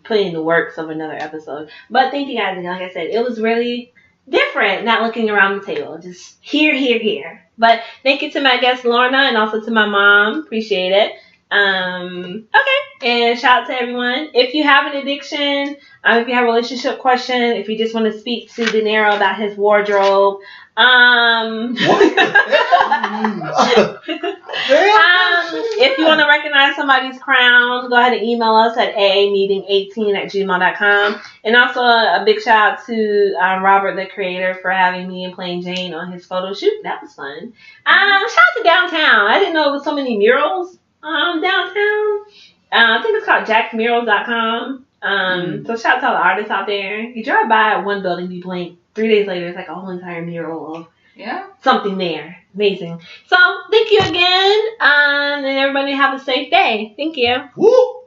putting the works of another episode, but thank you guys again. Like I said, it was really different, not looking around the table, just here. But thank you to my guest Lorna and also to my mom. Appreciate it. Okay, and shout out to everyone. If you have an addiction, if you have a relationship question, if you just want to speak to De Niro about his wardrobe, if you want to recognize somebody's crown, go ahead and email us at AyeAyeMeeting18@gmail.com. And also a big shout out to Robert, the creator, for having me and playing Jane on his photo shoot. That was fun. Shout out to Downtown. I didn't know there was so many murals downtown. I think it's called jacksmurals.com. So shout out to all the artists out there. You drive by one building, you blink, 3 days later, it's like a whole entire mural of something there. Amazing. So thank you again, and everybody have a safe day. Thank you. Woo!